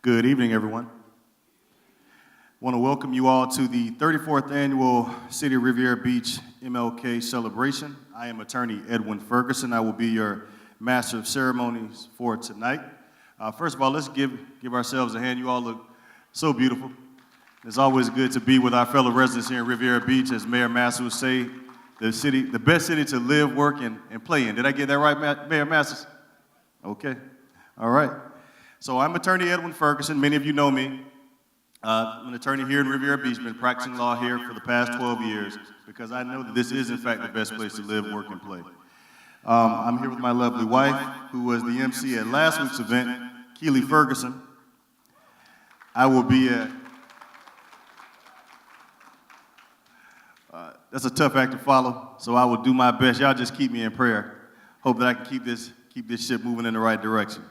Good evening, everyone. I want to welcome you all to the 34th Annual City of Riviera Beach MLK celebration. I am attorney Edwin Ferguson. I will be your master of ceremonies for tonight. First of all, let's give ourselves a hand. You all look so beautiful. It's always good to be with our fellow residents here in Riviera Beach. As Mayor Masters would say, the best city to live, work, and play in. Did I get that right, Mayor Masters? Okay. All right. So I'm attorney Edwin Ferguson. Many of you know me. I'm an attorney here in Riviera Beach, been practicing law here for the past 12 years because I know that this is, in fact, the best place to live, work, and play. I'm here with my lovely wife, who was the MC at last week's event, Keely Ferguson. I will be that's a tough act to follow, so I will do my best. Y'all just keep me in prayer. Hope that I can keep this ship moving in the right direction.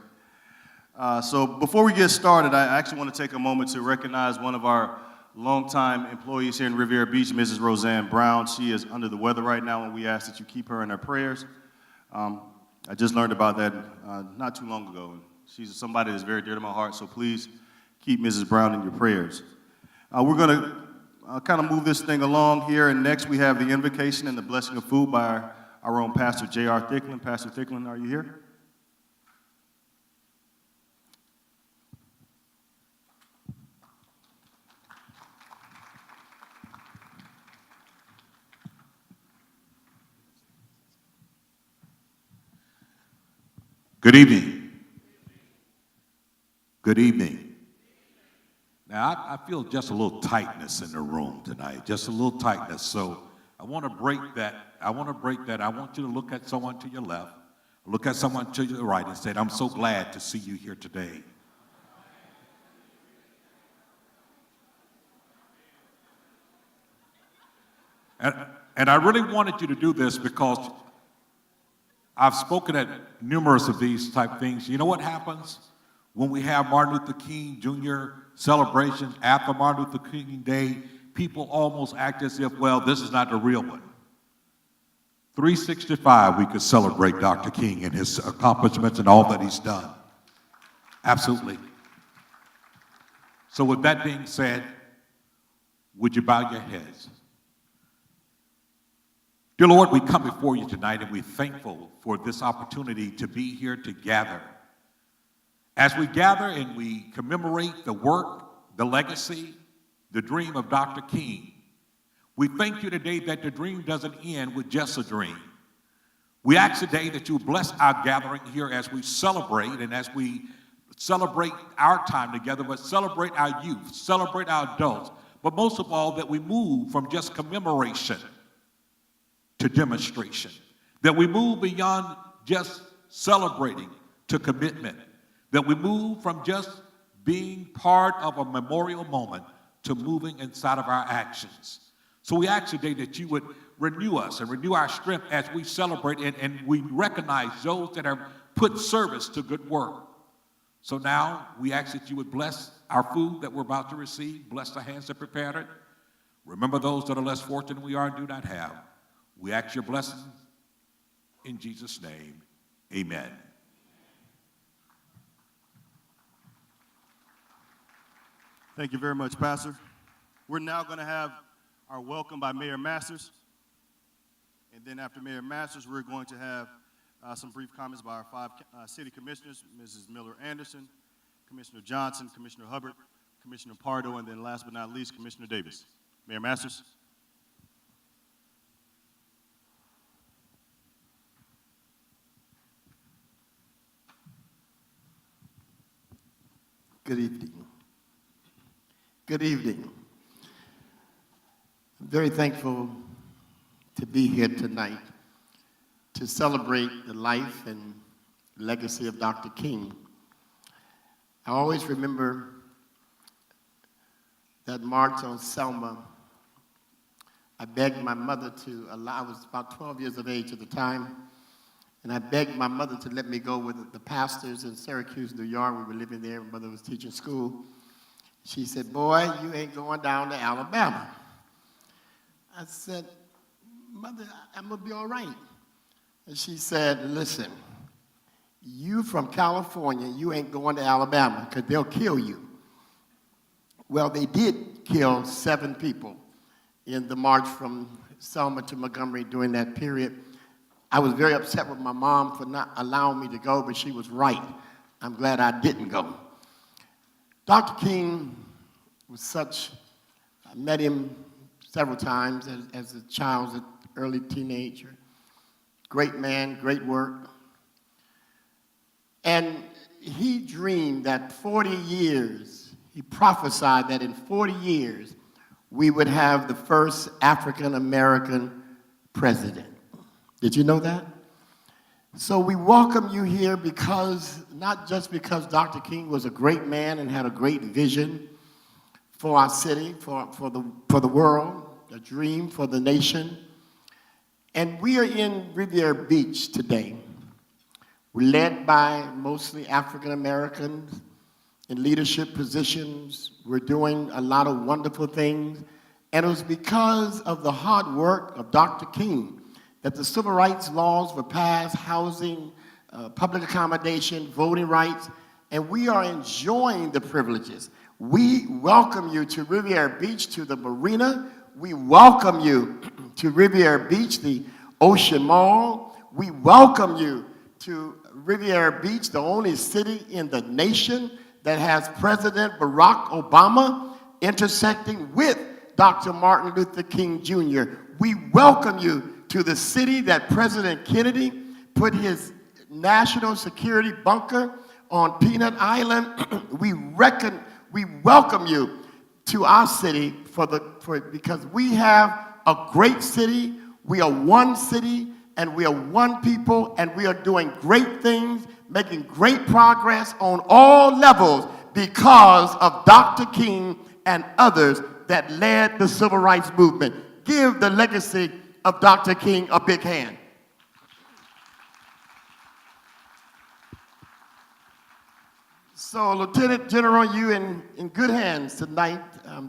So before we get started, I actually want to take a moment to recognize one of our longtime employees here in Riviera Beach, Mrs. Roseanne Brown. She is under the weather right now, and we ask that you keep her in our prayers. I just learned about that not too long ago. She's somebody that's very dear to my heart, so please keep Mrs. Brown in your prayers. We're going to kind of move this thing along here, and next we have the invocation and the blessing of food by our own Pastor J.R. Thicklin. Pastor Thicklin, are you here? Good evening. Good evening. Now, I feel just a little tightness in the room tonight, just a little tightness. So I want to break that. I want you to look at someone to your left, look at someone to your right and say, I'm so glad to see you here today. And I really wanted you to do this because I've spoken at numerous of these type things. You know what happens when we have Martin Luther King Jr. celebrations after Martin Luther King Day? People almost act as if, well, this is not the real one. 365, we could celebrate Dr. King and his accomplishments and all that he's done. Absolutely. So with that being said, would you bow your heads? Dear Lord, we come before you tonight and we're thankful for this opportunity to be here to gather. As we gather and we commemorate the work, the legacy, the dream of Dr. King, we thank you today that the dream doesn't end with just a dream. We ask today that you bless our gathering here as we celebrate and as we celebrate our time together, but celebrate our youth, celebrate our adults, but most of all that we move from just commemoration to demonstration, that we move beyond just celebrating to commitment, that we move from just being part of a memorial moment to moving inside of our actions. So we ask today that you would renew us and renew our strength as we celebrate and we recognize those that have put service to good work. So now we ask that you would bless our food that we're about to receive, bless the hands that prepared it. Remember those that are less fortunate than we are and do not have. We ask your blessing in Jesus' name. Amen. Thank you very much, Pastor. We're now going to have our welcome by Mayor Masters. And then after Mayor Masters, we're going to have some brief comments by our 5 city commissioners, Mrs. Miller Anderson, Commissioner Johnson, Commissioner Hubbard, Commissioner Pardo, and then last but not least, Commissioner Davis. Mayor Masters. Good evening. Good evening. I'm very thankful to be here tonight to celebrate the life and legacy of Dr. King. I always remember that march on Selma. I begged my mother to allow, I was about 12 years of age at the time, and I begged my mother to let me go with the pastors in Syracuse, New York. We were living there. My mother was teaching school. She said, boy, you ain't going down to Alabama. I said, Mother, I'm going to be all right. And she said, listen, you from California, you ain't going to Alabama because they'll kill you. Well, they did kill 7 people in the march from Selma to Montgomery during that period. I was very upset with my mom for not allowing me to go, but she was right. I'm glad I didn't go. Dr. King was such, I met him several times as a child, as an early teenager. Great man, great work. And he dreamed that 40 years, he prophesied that in 40 years, we would have the first African-American president. Did you know that? So we welcome you here because, not just because Dr. King was a great man and had a great vision for our city, for the world, a dream for the nation. And we are in Riviera Beach today. We're led by mostly African Americans in leadership positions. We're doing a lot of wonderful things. And it was because of the hard work of Dr. King that the civil rights laws were passed, housing, public accommodation, voting rights, and we are enjoying the privileges. We welcome you to Riviera Beach, to the marina. We welcome you to Riviera Beach, the Ocean Mall. We welcome you to Riviera Beach, the only city in the nation that has President Barack Obama intersecting with Dr. Martin Luther King Jr. We welcome you to the city that President Kennedy put his national security bunker on Peanut Island. We welcome you to our city because we have a great city. We are one city, and we are one people, and we are doing great things, making great progress on all levels because of Dr. King and others that led the civil rights movement. Give the legacy of Dr. King a big hand. So, Lieutenant General, you in good hands tonight,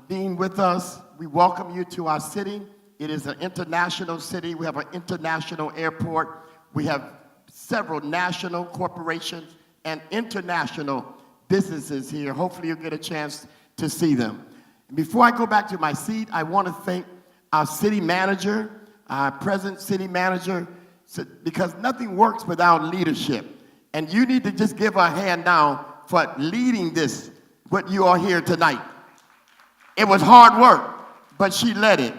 being with us. We welcome you to our city. It is an international city. We have an international airport. We have several national corporations and international businesses here. Hopefully you'll get a chance to see them. Before I go back to my seat, I want to thank our city manager, our present city manager, because nothing works without leadership. And you need to just give her a hand now for leading this, what you are here tonight. It was hard work, but she led it.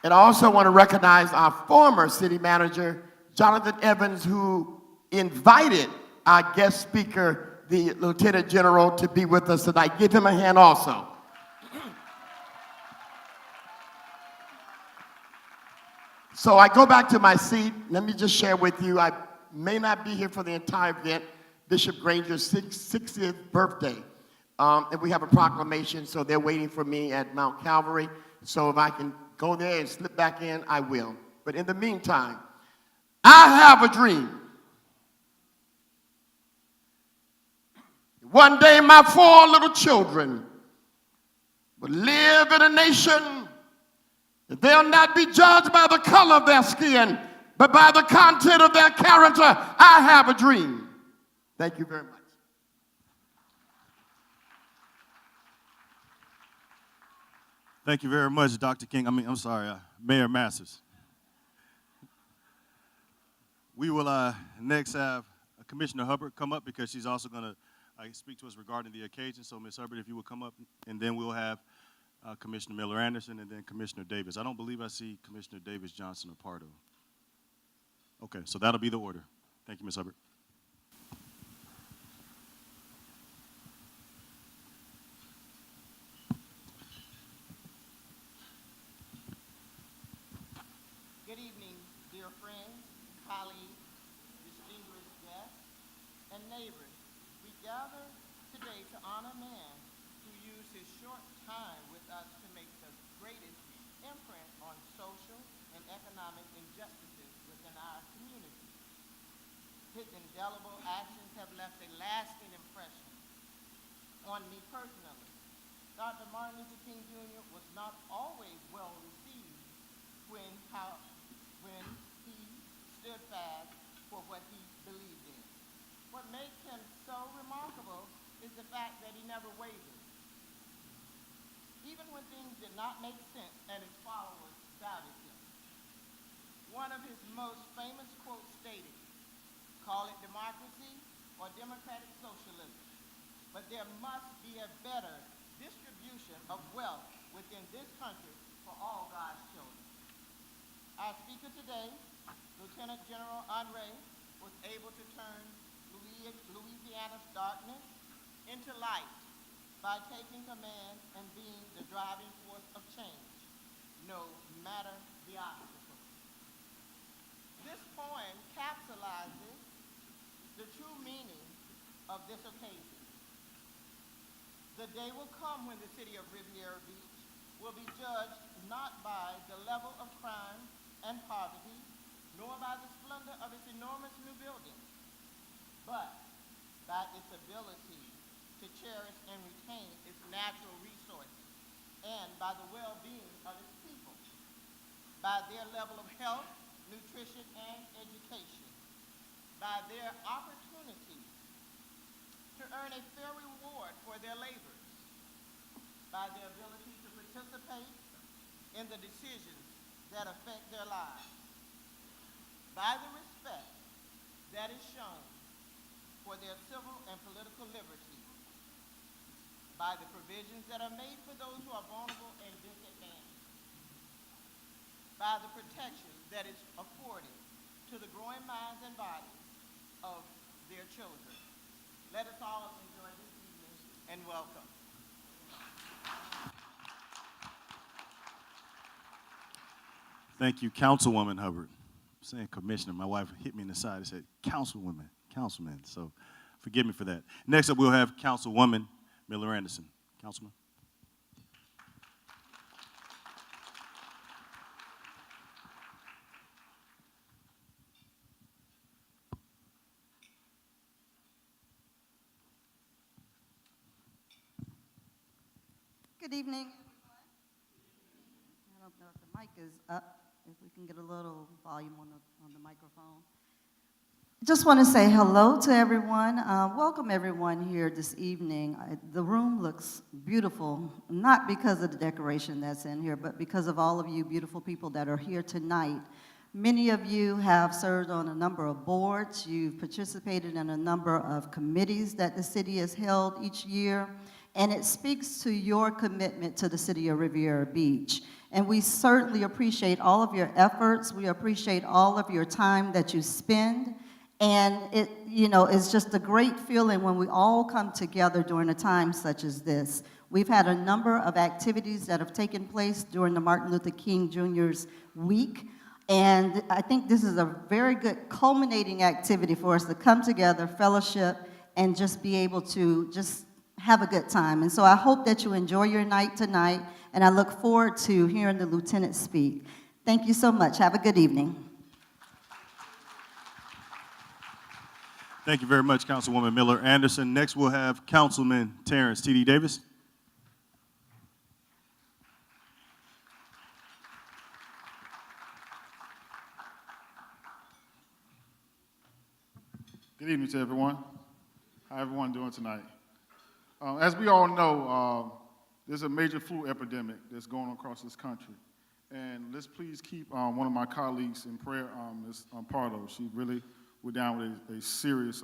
And I also want to recognize our former city manager, Jonathan Evans, who invited our guest speaker, the Lieutenant General, to be with us tonight. Give him a hand also. So I go back to my seat. Let me just share with you, I may not be here for the entire event, Bishop Granger's 60th birthday. And we have a proclamation, so they're waiting for me at Mount Calvary. So if I can go there and slip back in, I will. But in the meantime, I have a dream. One day my 4 little children will live in a nation that they'll not be judged by the color of their skin, but by the content of their character. I have a dream. Thank you very much. Thank you very much, Dr. King. Mayor Masters. We will next have Commissioner Hubbard come up because she's also going to speak to us regarding the occasion. So, Ms. Hubbard, if you will come up, and then we'll have Commissioner Miller Anderson and then Commissioner Davis. I don't believe I see Commissioner Davis Johnson a part of. Okay, so that'll be the order. Thank you, Ms. Hubbard. Good evening, dear friends, colleagues, distinguished guests, and neighbors. We gather today to honor a man who used his short time with us to make the greatest imprint on social and economic injustices within our community. His indelible actions have left a lasting impression on me personally. Dr. Martin Luther King Jr. was not always well received when he stood fast for what he believed in. What makes him so remarkable is the fact that he never wavered. Even when things did not make sense and his followers doubted him. One of his most famous quotes stated, "Call it democracy or democratic socialism, but there must be a better distribution of wealth within this country for all God's children." Our speaker today, Lieutenant General Andre, was able to turn Louisiana's darkness into light by taking command and being the driving force of change, no matter the obstacle. This poem capsulizes the true meaning of this occasion. The day will come when the city of Riviera Beach will be judged not by the level of crime and poverty, nor by the splendor of its enormous new buildings, but by its ability to cherish and retain its natural resources, and by the well-being of its people, by their level of health, nutrition, and education, by their opportunity to earn a fair reward for their labors, by their ability to participate in the decisions that affect their lives, by the respect that is shown for their civil and political liberties, by the provisions that are made for those who are vulnerable and disadvantaged, by the protection that is afforded to the growing minds and bodies of their children. Let us all enjoy this evening and welcome. Thank you, Councilwoman Hubbard. I'm saying Commissioner. My wife hit me in the side and said, Councilwoman, Councilman. So forgive me for that. Next up, we'll have Councilwoman Miller Anderson. Councilman. Good evening, everyone. I don't know if the mic is up, if we can get a little volume on the microphone. Just want to say hello to everyone. Welcome everyone here this evening. The room looks beautiful, not because of the decoration that's in here, but because of all of you beautiful people that are here tonight. Many of you have served on a number of boards. You've participated in a number of committees that the city has held each year. And it speaks to your commitment to the city of Riviera Beach. And we certainly appreciate all of your efforts. We appreciate all of your time that you spend. And it's just a great feeling when we all come together during a time such as this. We've had a number of activities that have taken place during the Martin Luther King Jr.'s week. And I think this is a very good culminating activity for us to come together, fellowship, and just be able to just have a good time. And so I hope that you enjoy your night tonight, and I look forward to hearing the lieutenant speak. Thank you so much. Have a good evening. Thank you very much, Councilwoman Miller Anderson. Next, we'll have Councilman Terrence T.D. Davis. Good evening to everyone. How everyone doing tonight? As we all know, there's a major flu epidemic that's going across this country. And let's please keep one of my colleagues in prayer, Ms. Pardo. She really went down with a serious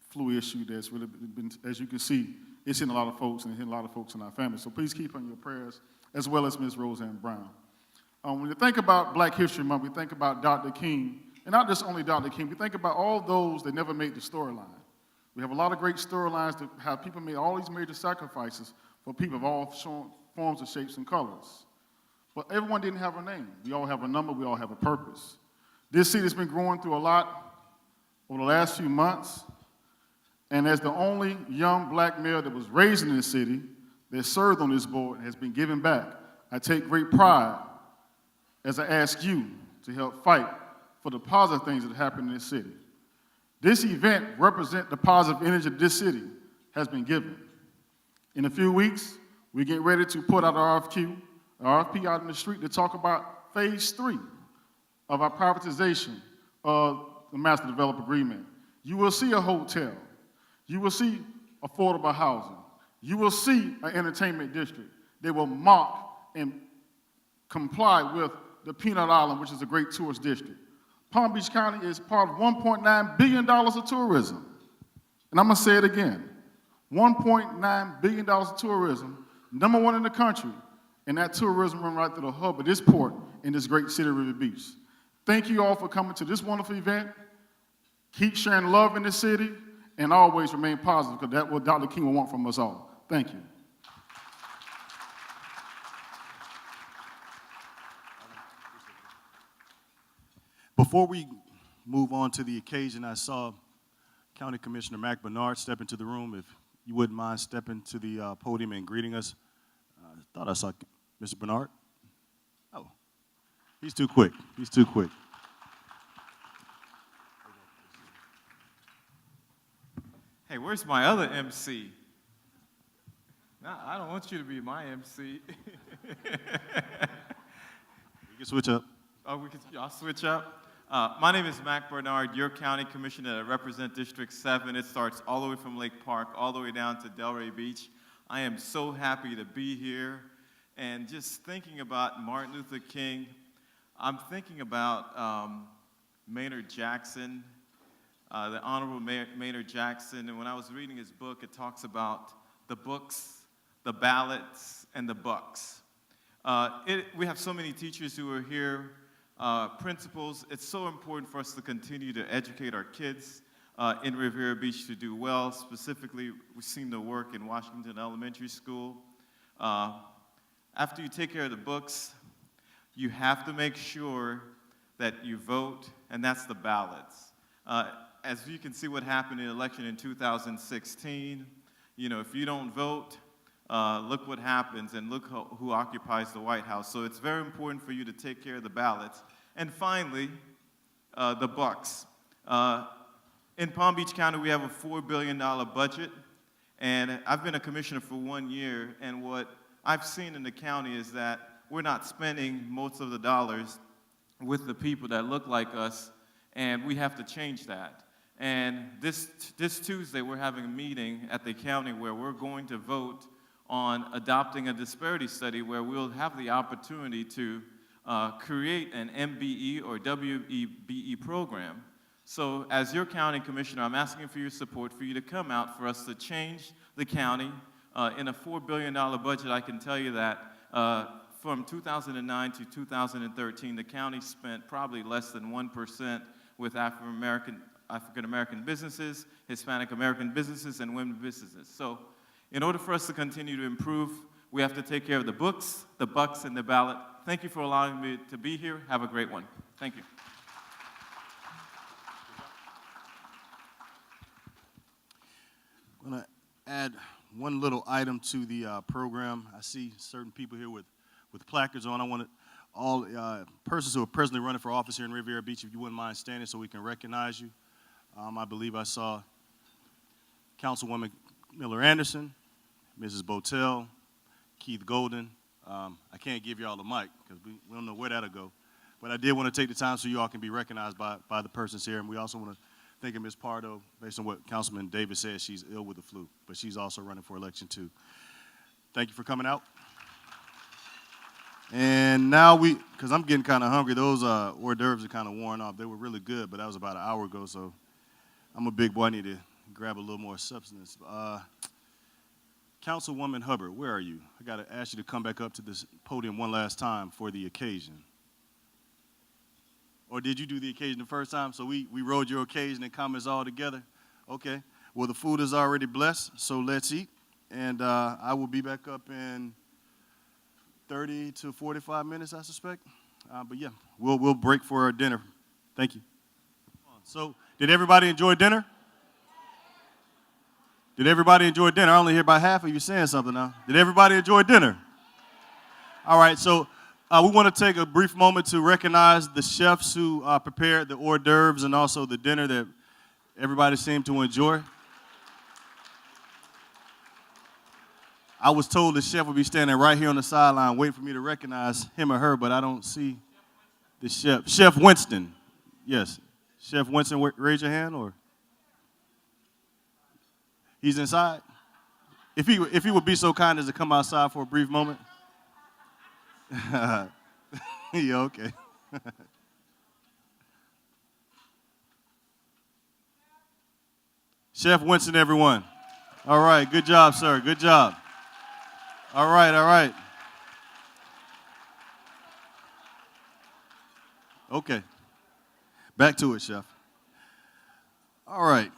flu issue that's really been, as you can see, it's hitting a lot of folks and hitting a lot of folks in our family. So please keep her in your prayers, as well as Ms. Roseanne Brown. When you think about Black History Month, we think about Dr. King, and not just only Dr. King, we think about all those that never made the storyline. We have a lot of great storylines that have people made all these major sacrifices for people of all forms of shapes and colors. But everyone didn't have a name. We all have a number, we all have a purpose. This city has been growing through a lot over the last few months, and as the only young Black male that was raised in this city that served on this board and has been given back, I take great pride as I ask you to help fight for the positive things that happen in this city. This event represents the positive energy that this city has been given. In a few weeks, we get ready to put out our RFP out in the street to talk about phase 3 of our privatization of the Master Development Agreement. You will see a hotel. You will see affordable housing. You will see an entertainment district. They will mark and comply with the Peanut Island, which is a great tourist district. Palm Beach County is part of $1.9 billion of tourism. And I'm going to say it again. $1.9 billion of tourism, number one in the country, and that tourism run right through the hub of this port in this great city of Riviera Beach. Thank you all for coming to this wonderful event. Keep sharing love in this city, and always remain positive, because that's what Dr. King will want from us all. Thank you. Before we move on to the occasion, I saw County Commissioner Mac Bernard step into the room. If you wouldn't mind stepping to the podium and greeting us. I thought I saw Mr. Bernard. Oh, he's too quick. He's too quick. Hey, where's my other MC? No, I don't want you to be my MC. You can switch up. Oh, I'll switch up. My name is Mac Bernard, your county commissioner. I represent District 7. It starts all the way from Lake Park, all the way down to Delray Beach. I am so happy to be here. And just thinking about Martin Luther King, I'm thinking about Maynard Jackson, the Honorable Maynard Jackson. And when I was reading his book, it talks about the books, the ballots, and the bucks. We have so many teachers who are here, principals. It's so important for us to continue to educate our kids in Riviera Beach to do well. Specifically, we've seen the work in Washington Elementary School. After you take care of the books, you have to make sure that you vote, and that's the ballots. As you can see what happened in the election in 2016, you know, if you don't vote, look what happens, and look who occupies the White House. So it's very important for you to take care of the ballots. And finally, the bucks. In Palm Beach County, we have a $4 billion budget, and I've been a commissioner for 1 year, and what I've seen in the county is that we're not spending most of the dollars with the people that look like us, and we have to change that. And this Tuesday, we're having a meeting at the county where we're going to vote on adopting a disparity study where we'll have the opportunity to create an MBE or WBE program. So as your county commissioner, I'm asking for your support for you to come out for us to change the county. In a $4 billion budget, I can tell you that from 2009 to 2013, the county spent probably less than 1% with African American businesses, Hispanic American businesses, and women businesses. So in order for us to continue to improve, we have to take care of the books, the bucks, and the ballot. Thank you for allowing me to be here. Have a great one. Thank you. I'm going to add one little item to the program. I see certain people here with placards on. I want all persons who are presently running for office here in Riviera Beach, if you wouldn't mind standing so we can recognize you. I believe I saw Councilwoman Miller Anderson, Mrs. Botel, Keith Golden. I can't give y'all the mic because we don't know where that'll go. But I did want to take the time so you all can be recognized by the persons here. And we also want to thank Ms. Pardo, based on what Councilman Davis said, she's ill with the flu, but she's also running for election too. Thank you for coming out. And now because I'm getting kind of hungry, those hors d'oeuvres are kind of worn off. They were really good, but that was about an hour ago, so I'm a big boy. I need to grab a little more substance. Councilwoman Hubbard, where are you? I got to ask you to come back up to this podium one last time for the occasion. Or did you do the occasion the first time? So we rode your occasion and comments all together? Okay. Well, the food is already blessed, so let's eat. And I will be back up in 30 to 45 minutes, I suspect. But yeah, we'll break for our dinner. Thank you. So, did everybody enjoy dinner? Did everybody enjoy dinner? I only hear about half of you saying something now. Did everybody enjoy dinner? All right, so we want to take a brief moment to recognize the chefs who prepared the hors d'oeuvres and also the dinner that everybody seemed to enjoy. I was told the chef would be standing right here on the sideline waiting for me to recognize him or her, but I don't see the chef. Chef Winston. Yes. Chef Winston, raise your hand. Or He's inside? If he would be so kind as to come outside for a brief moment. Yeah, okay. Chef Winston, everyone. All right, good job, sir. Good job. All right, all right. Okay. Back to it, Chef. All right.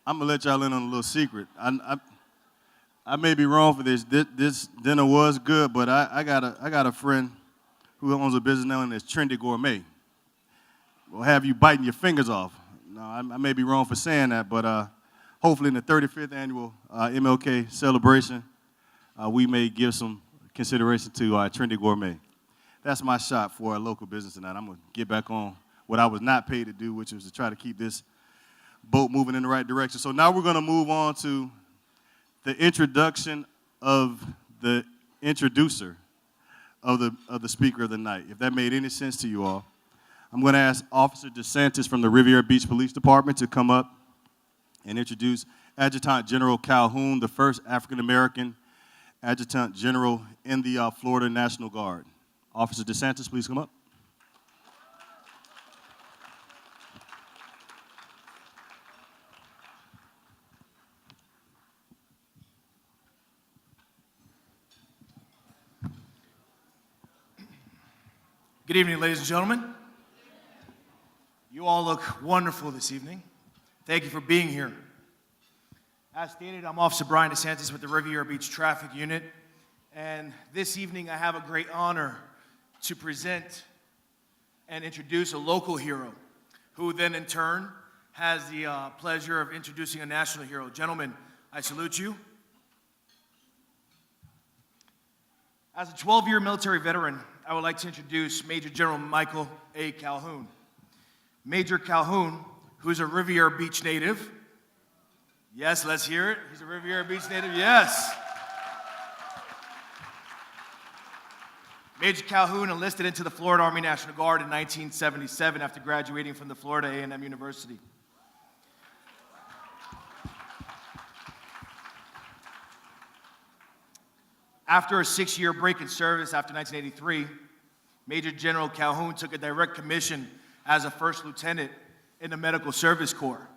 I'm gonna let y'all in on a little secret. I may be wrong for this. This dinner was good, but I got a friend who owns a business now and it's Trendy Gourmet. Will have you biting your fingers off. No, I may be wrong for saying that, but hopefully in the 35th annual MLK celebration, we may give some consideration to Trendy Gourmet. That's my shot for a local business tonight. I'm gonna get back on what I was not paid to do, which was to try to keep this boat moving in the right direction. So now we're gonna move on to the introduction of the introducer of the speaker of the night. If that made any sense to you all, I'm going to ask Officer DeSantis from the Riviera Beach Police Department to come up and introduce Adjutant General Calhoun, the first African-American Adjutant General in the Florida National Guard. Officer DeSantis, please come up. Good evening, ladies and gentlemen. You all look wonderful this evening. Thank you for being here. As stated, I'm Officer Brian DeSantis with the Riviera Beach Traffic Unit, and this evening I have a great honor to present and introduce a local hero, who then in turn has the pleasure of introducing a national hero. Gentlemen, I salute you. As a 12-year military veteran, I would like to introduce Major General Michael A. Calhoun. Major Calhoun, who's a Riviera Beach native. Yes, let's hear it. He's a Riviera Beach native, yes. Major Calhoun enlisted into the Florida Army National Guard in 1977 after graduating from the Florida A&M University. After a 6-year break in service after 1983, Major General Calhoun took a direct commission as a first lieutenant in the Medical Service Corps.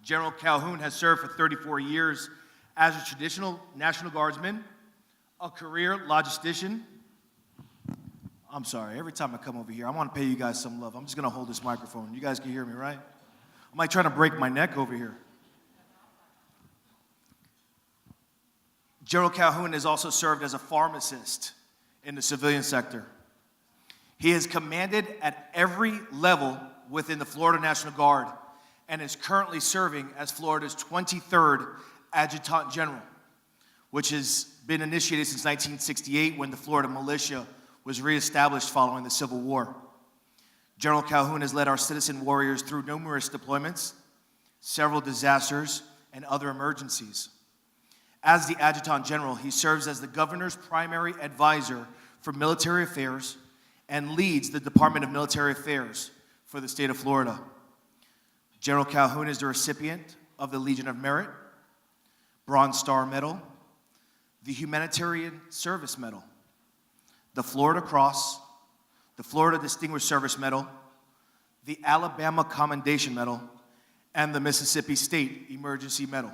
General Calhoun has served for 34 years as a traditional National Guardsman, a career logistician. I'm sorry, every time I come over here, I want to pay you guys some love. I'm just going to hold this microphone. You guys can hear me, right? I'm like trying to break my neck over here. General Calhoun has also served as a pharmacist in the civilian sector. He has commanded at every level within the Florida National Guard and is currently serving as Florida's 23rd Adjutant General, which has been initiated since 1968 when the Florida militia was reestablished following the Civil War. General Calhoun has led our citizen warriors through numerous deployments, several disasters, and other emergencies. As the Adjutant General, he serves as the governor's primary advisor for military affairs and leads the Department of Military Affairs for the state of Florida. General Calhoun is the recipient of the Legion of Merit, Bronze Star Medal, the Humanitarian Service Medal, the Florida Cross, the Florida Distinguished Service Medal, the Alabama Commendation Medal, and the Mississippi State Emergency Medal.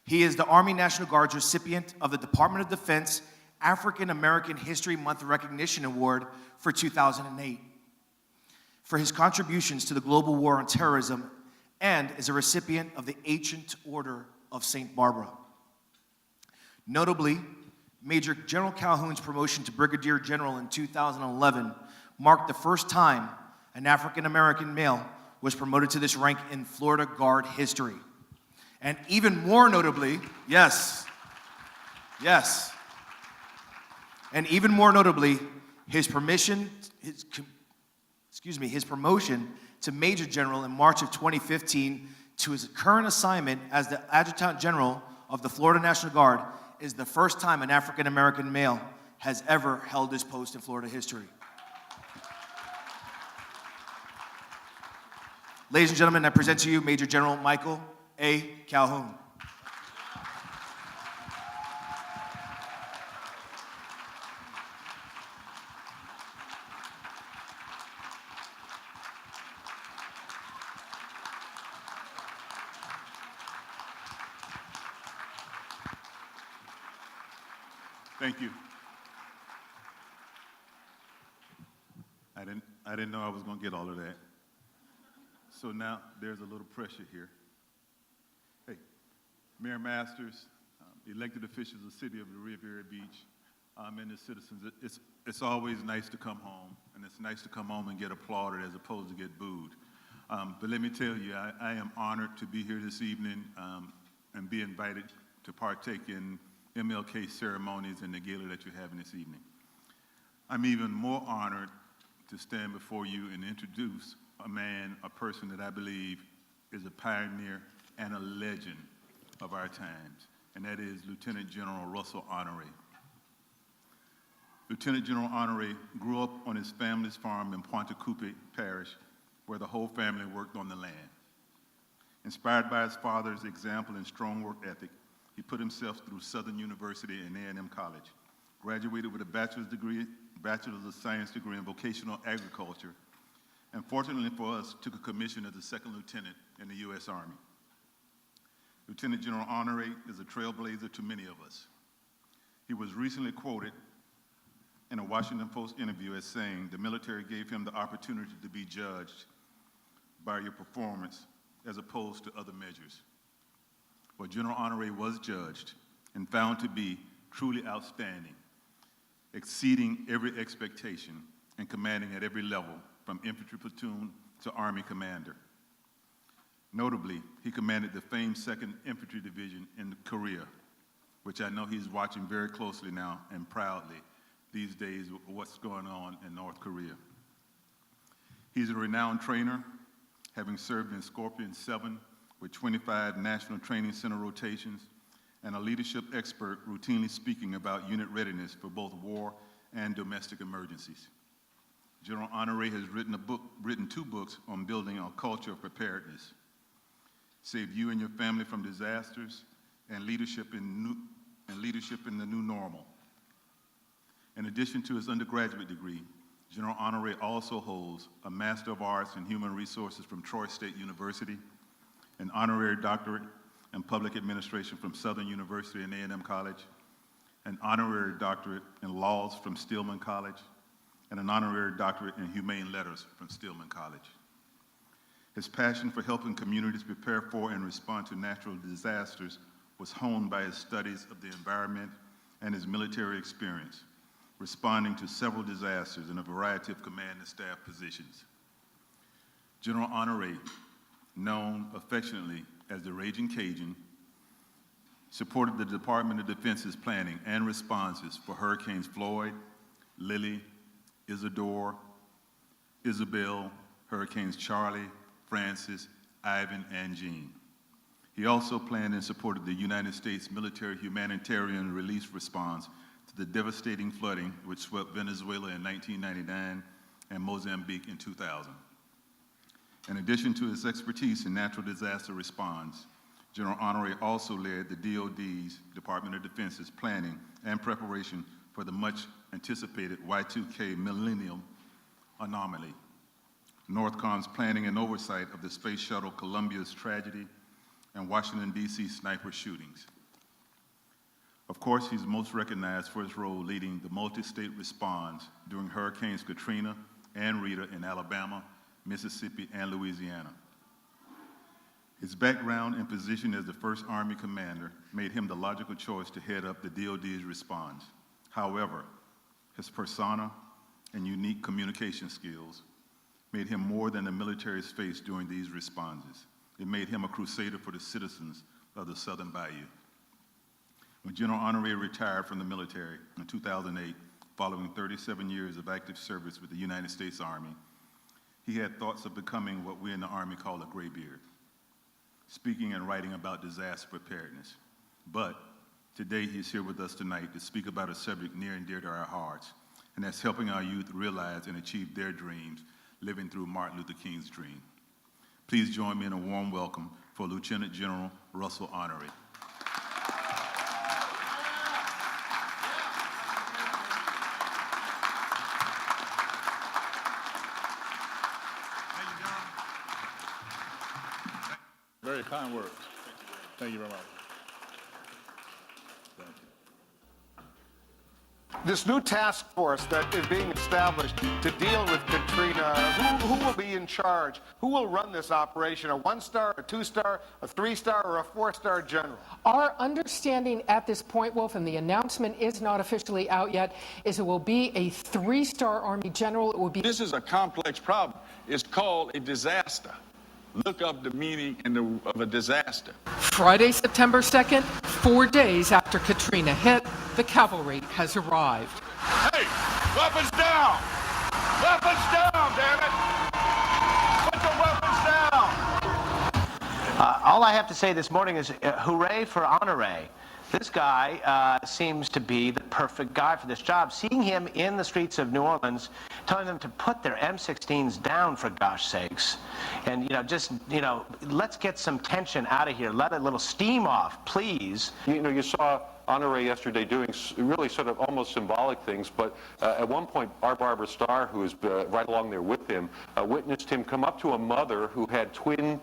He is the Army National Guard's recipient of the Department of Defense African American History Month Recognition Award for 2008 for his contributions to the global war on terrorism, and is a recipient of the Ancient Order of St. Barbara. Notably, Major General Calhoun's promotion to Brigadier General in 2011 marked the first time an African American male was promoted to this rank in Florida Guard history. And even more notably, and even more notably, his promotion to Major General in March of 2015 to his current assignment as the Adjutant General of the Florida National Guard is the first time an African American male has ever held this post in Florida history. Ladies and gentlemen, I present to you Major General Michael A. Calhoun. Thank you. I didn't know I was going to get all of that. So now there's a little pressure here. Hey, Mayor Masters, elected officials of the city of Riviera Beach, and the citizens, it's always nice to come home, and it's nice to come home and get applauded as opposed to get booed. But let me tell you, I am honored to be here this evening and be invited to partake in MLK ceremonies and the gala that you're having this evening. I'm even more honored to stand before you and introduce a person that I believe is a pioneer and a legend of our times, and that is Lieutenant General Russell Honore. Lieutenant General Honore grew up on his family's farm in Pointe Coupé Parish, where the whole family worked on the land. Inspired by his father's example and strong work ethic, he put himself through Southern University and A&M College, graduated with a bachelor's of science degree in vocational agriculture, and fortunately for us, took a commission as a second lieutenant in the U.S. Army. Lieutenant General Honore is a trailblazer to many of us. He was recently quoted in a Washington Post interview as saying, "The military gave him the opportunity to be judged by your performance as opposed to other measures." Well, General Honore was judged and found to be truly outstanding, exceeding every expectation and commanding at every level, from infantry platoon to Army commander. Notably, he commanded the famed 2nd Infantry Division in Korea, which I know he's watching very closely now and proudly these days with what's going on in North Korea. He's a renowned trainer, having served in Scorpion 7 with 25 National Training Center rotations, and a leadership expert routinely speaking about unit readiness for both war and domestic emergencies. General Honore has written 2 books on building a culture of preparedness, Save You and Your Family from Disasters, and Leadership in the New Normal. In addition to his undergraduate degree, General Honore also holds a Master of Arts in Human Resources from Troy State University, an honorary doctorate in Public Administration from Southern University and A&M College, an honorary doctorate in Laws from Stillman College, and an honorary doctorate in Humane Letters from Stillman College. His passion for helping communities prepare for and respond to natural disasters was honed by his studies of the environment and his military experience, responding to several disasters in a variety of command and staff positions. General Honore, known affectionately as the Raging Cajun, supported the Department of Defense's planning and responses for Hurricanes Floyd, Lily, Isidore, Isabel, Hurricanes Charlie, Francis, Ivan, and Jean. He also planned and supported the United States military humanitarian relief response to the devastating flooding which swept Venezuela in 1999 and Mozambique in 2000. In addition to his expertise in natural disaster response, General Honore also led the DoD's, Department of Defense's, planning and preparation for the much anticipated Y2K millennium anomaly, Northcom's planning and oversight of the Space Shuttle Columbia's tragedy, and Washington, D.C. sniper shootings. Of course, he's most recognized for his role leading the multi-state response during Hurricanes Katrina and Rita in Alabama, Mississippi, and Louisiana. His background and position as the first Army commander made him the logical choice to head up the DoD's response. However, his persona and unique communication skills made him more than the military's face during these responses. It made him a crusader for the citizens of the Southern Bayou. When General Honore retired from the military in 2008, following 37 years of active service with the United States Army, he had thoughts of becoming what we in the Army call a graybeard, speaking and writing about disaster preparedness. But Today, he's here with us tonight to speak about a subject near and dear to our hearts, and that's helping our youth realize and achieve their dreams, living through Martin Luther King's dream. Please join me in a warm welcome for Lieutenant General Russell Honoré. Very kind words. Thank you very much. Thank you. This new task force that is being established to deal with Katrina, who will be in charge? Who will run this operation? A 1-star, a 2-star, a 3-star, or a 4-star general? Our understanding at this point, Wolf, and the announcement is not officially out yet, is it will be a 3-star Army general. It will be. This is a complex problem. It's called a disaster. Look up the meaning of a disaster. Friday, September 2nd, 4 days after Katrina hit, the cavalry has arrived. Hey, weapons down! Weapons down, damn it! Put the weapons down! All I have to say this morning is hooray for Honoré. This guy seems to be the perfect guy for this job. Seeing him in the streets of New Orleans, telling them to put their M16s down, for gosh sakes, and let's get some tension out of here. Let a little steam off, please. You saw Honoré yesterday doing really sort of almost symbolic things, but at one point, our Barbara Starr, who was right along there with him, witnessed him come up to a mother who had twin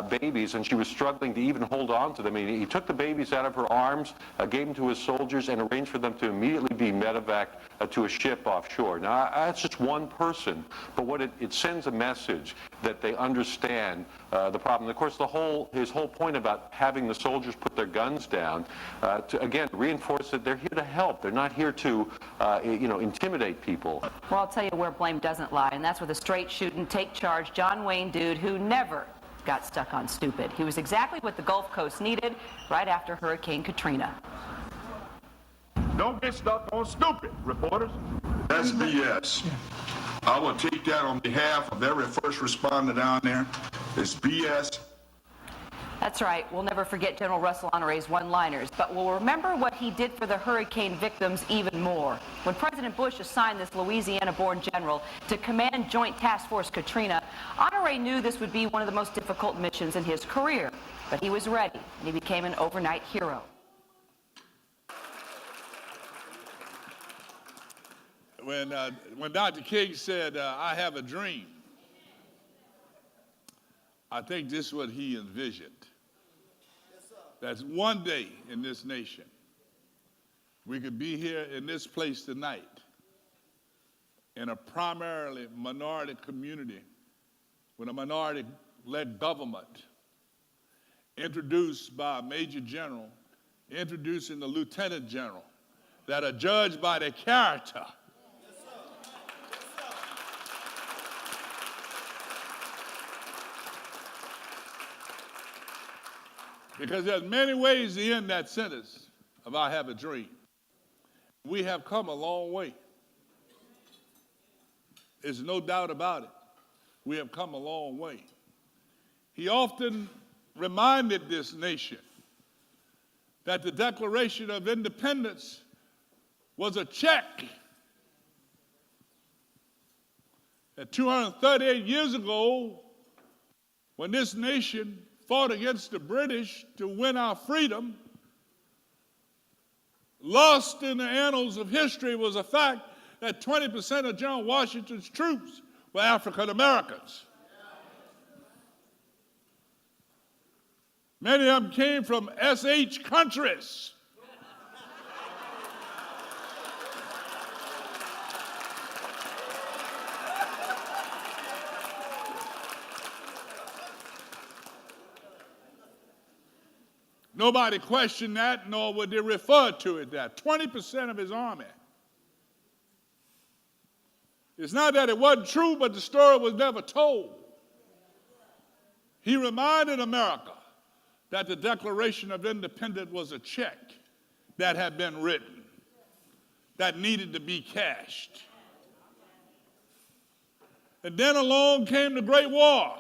babies, and she was struggling to even hold on to them. He took the babies out of her arms, gave them to his soldiers, and arranged for them to immediately be medevaced to a ship offshore. Now, that's just one person, but what it sends a message that they understand the problem. And of course, his whole point about having the soldiers put their guns down, again, reinforce that they're here to help. They're not here to, intimidate people. Well, I'll tell you where blame doesn't lie, and that's with a straight shooting, take charge, John Wayne dude who never got stuck on stupid. He was exactly what the Gulf Coast needed right after Hurricane Katrina. Don't get stuck on stupid, reporters. That's BS. I will take that on behalf of every first responder down there. It's BS. That's right. We'll never forget General Russell Honoré's one-liners, but we'll remember what he did for the hurricane victims even more. When President Bush assigned this Louisiana-born general to command Joint Task Force Katrina, Honoré knew this would be one of the most difficult missions in his career, but he was ready, and he became an overnight hero. When Dr. King said, I have a dream, I think this is what he envisioned. That one day in this nation, we could be here in this place tonight in a primarily minority community with a minority-led government introduced by a major general, introducing the lieutenant general, that are judged by their character. Because there's many ways to end that sentence of I have a dream. We have come a long way. There's no doubt about it. We have come a long way. He often reminded this nation that the Declaration of Independence was a check. That 238 years ago, when this nation fought against the British to win our freedom, lost in the annals of history was the fact that 20% of General Washington's troops were African Americans. Many of them came from SH countries. Nobody questioned that, nor would they refer to it that. 20% of his army. It's not that it wasn't true, but the story was never told. He reminded America that the Declaration of Independence was a check that had been written, that needed to be cashed. And then along came the Great War,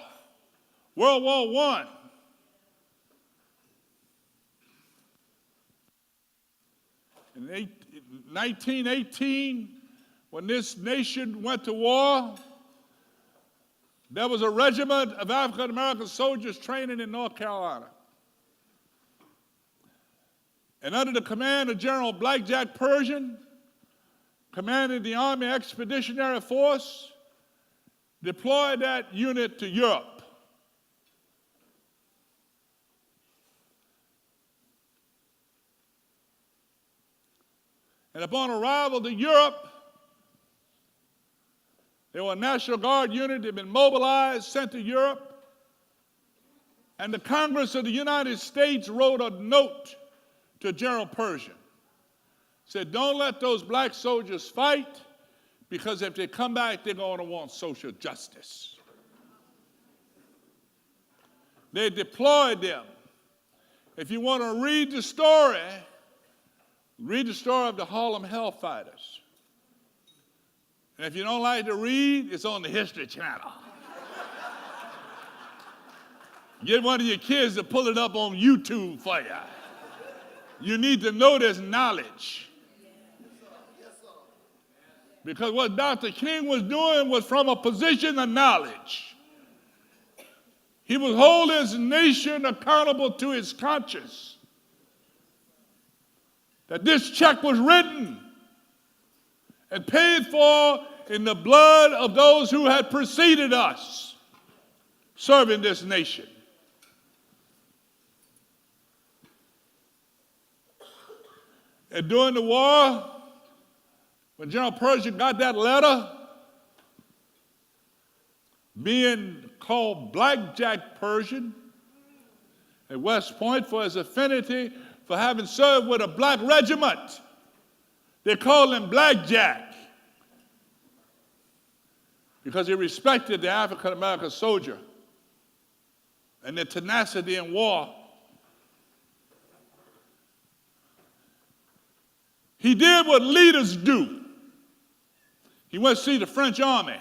World War I. In 1918, when this nation went to war, there was a regiment of African American soldiers training in North Carolina. And under the command of General Blackjack Pershing, commanding the Army Expeditionary Force, deployed that unit to Europe. And upon arrival to Europe, there were a National Guard unit that had been mobilized, sent to Europe, and the Congress of the United States wrote a note to General Pershing. Said, don't let those black soldiers fight, because if they come back, they're going to want social justice. They deployed them. If you want to read the story of the Harlem Hellfighters. And if you don't like to read, it's on the History Channel. Get one of your kids to pull it up on YouTube for you. You need to know this knowledge. Because what Dr. King was doing was from a position of knowledge. He was holding his nation accountable to its conscience. That this check was written and paid for in the blood of those who had preceded us, serving this nation. And during the war, when General Pershing got that letter, being called Blackjack Pershing at West Point for his affinity for having served with a black regiment, they called him Blackjack because he respected the African American soldier and their tenacity in war. He did what leaders do. He went to see the French army.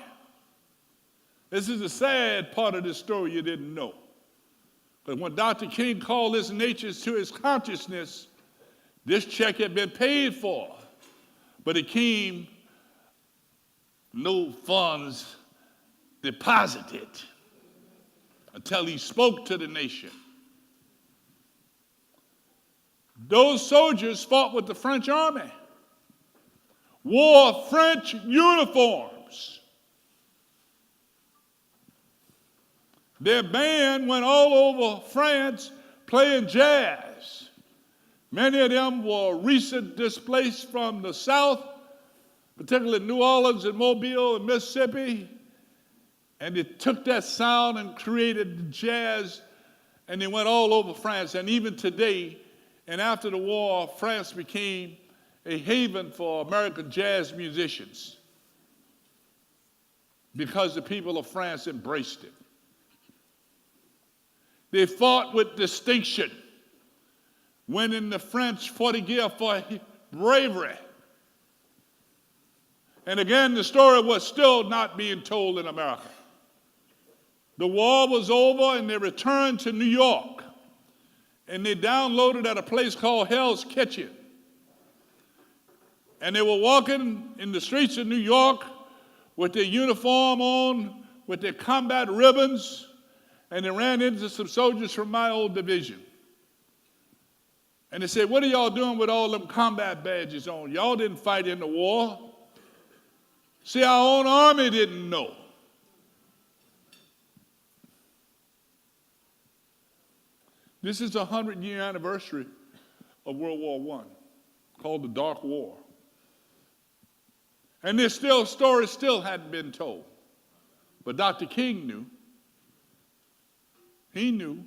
This is the sad part of this story you didn't know. But when Dr. King called this nation to his consciousness, this check had been paid for. But it came, no funds deposited until he spoke to the nation. Those soldiers fought with the French army, wore French uniforms. Their band went all over France playing jazz. Many of them were recent displaced from the South, particularly New Orleans and Mobile and Mississippi. And they took that sound and created the jazz, and they went all over France. And even today, and after the war, France became a haven for American jazz musicians because the people of France embraced it. They fought with distinction, winning the French 40 gear for bravery. And again, the story was still not being told in America. The war was over and they returned to New York. And they downloaded at a place called Hell's Kitchen. And they were walking in the streets of New York with their uniform on, with their combat ribbons, and they ran into some soldiers from my old division. And they said, what are y'all doing with all them combat badges on? Y'all didn't fight in the war. See, our own army didn't know. This is the 100-year anniversary of World War I, called the Dark War. And this story still hadn't been told. But Dr. King knew. He knew.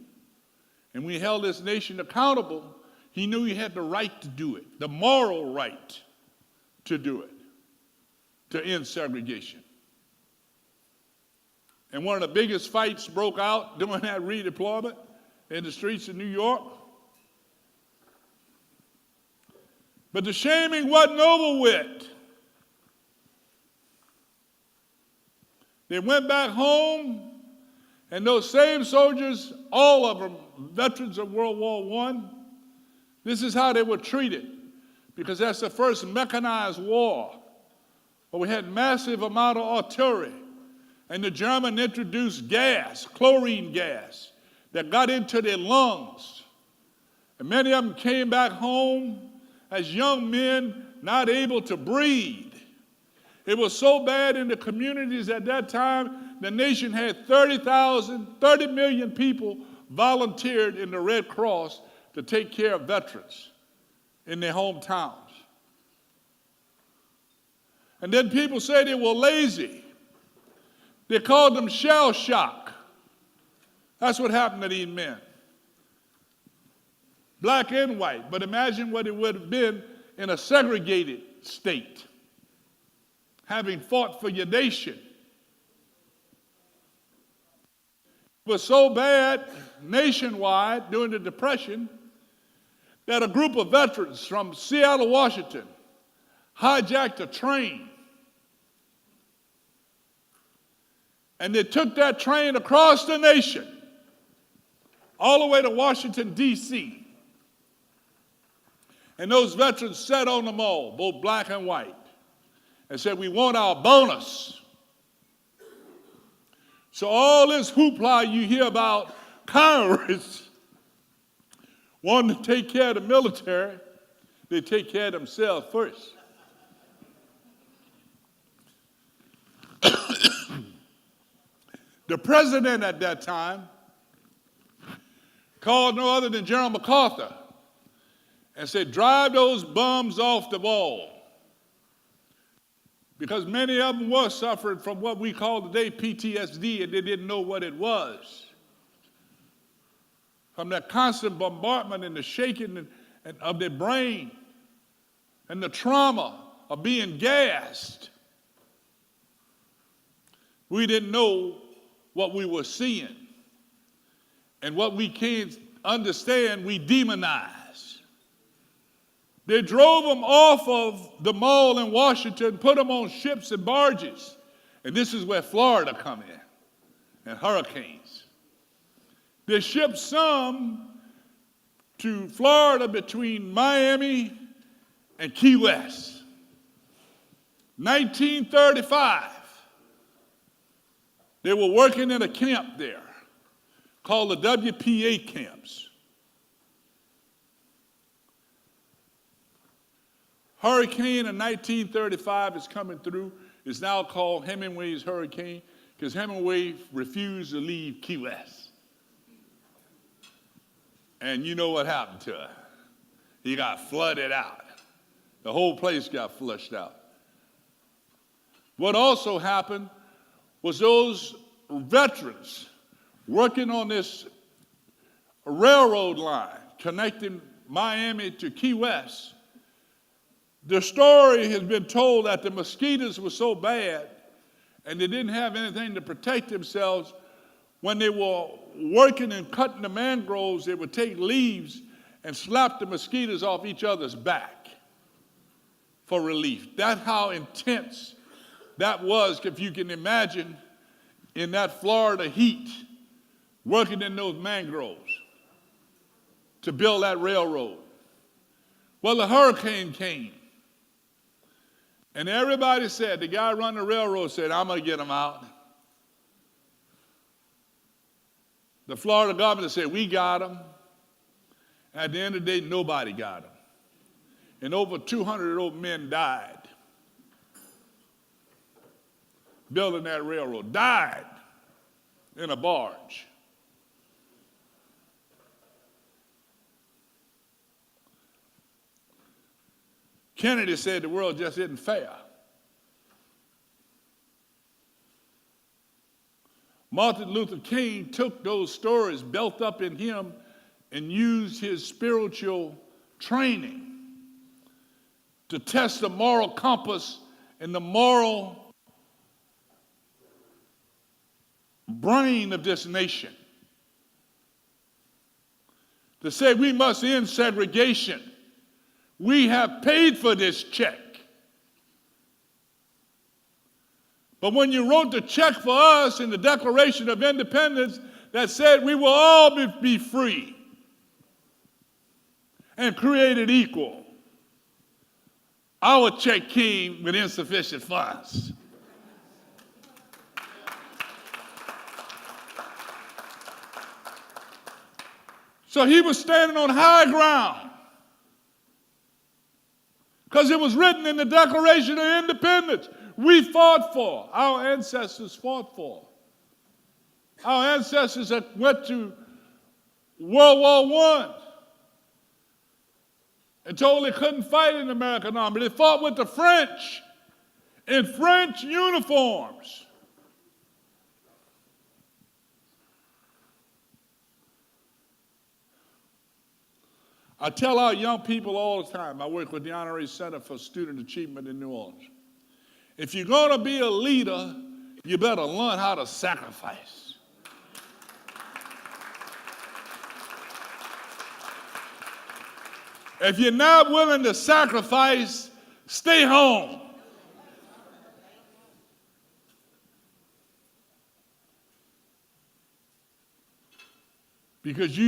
And when he held this nation accountable, he knew he had the right to do it, the moral right to do it, to end segregation. And one of the biggest fights broke out during that redeployment in the streets of New York. But the shaming wasn't over with. They went back home, and those same soldiers, all of them veterans of World War I, this is how they were treated. because that's the first mechanized war. But we had massive amount of artillery, and the German introduced gas, chlorine gas, that got into their lungs. And many of them came back home as young men not able to breathe. It was so bad in the communities at that time, the nation had 30 million people volunteered in the Red Cross to take care of veterans in their hometowns. And then people say they were lazy. They called them shell shock. That's what happened to these men. Black and white, but imagine what it would have been in a segregated state, having fought for your nation. It was so bad nationwide during the Depression that a group of veterans from Seattle, Washington, hijacked a train. And they took that train across the nation, all the way to Washington, D.C. And those veterans sat on them all, both black and white, and said, we want our bonus. So all this hoopla you hear about Congress wanting to take care of the military, they take care of themselves first. The president at that time called no other than General MacArthur and said, drive those bums off the ball. Because many of them were suffering from what we call today PTSD, and they didn't know what it was. From that constant bombardment and the shaking of their brain and the trauma of being gassed. We didn't know what we were seeing. And what we can't understand, we demonize. They drove them off of the mall in Washington, put them on ships and barges. And this is where Florida come in, and hurricanes. They shipped some to Florida between Miami and Key West. 1935, they were working in a camp there called the WPA camps. Hurricane in 1935 is coming through. It's now called Hemingway's Hurricane because Hemingway refused to leave Key West. And you know what happened to it? He got flooded out. The whole place got flushed out. What also happened was those veterans working on this railroad line connecting Miami to Key West. The story has been told that the mosquitoes were so bad and they didn't have anything to protect themselves. When they were working and cutting the mangroves, they would take leaves and slap the mosquitoes off each other's back for relief. That's how intense that was, if you can imagine, in that Florida heat, working in those mangroves to build that railroad. Well, the hurricane came. And everybody said, the guy running the railroad said, I'm going to get them out. The Florida governor said, we got them. At the end of the day, nobody got them. And over 200 of those men died building that railroad. Died in a barge. Kennedy said the world just isn't fair. Martin Luther King took those stories built up in him and used his spiritual training to test the moral compass and the moral brain of this nation. To say we must end segregation. We have paid for this check. But when you wrote the check for us in the Declaration of Independence that said we will all be free and created equal, our check came with insufficient funds. So he was standing on high ground because it was written in the Declaration of Independence. We fought for, our ancestors fought for. Our ancestors that went to World War I and told they couldn't fight in the American army. They fought with the French in French uniforms. I tell our young people all the time, I work with the Honorary Center for Student Achievement in New Orleans. If you're going to be a leader, you better learn how to sacrifice. If you're not willing to sacrifice, stay home. Because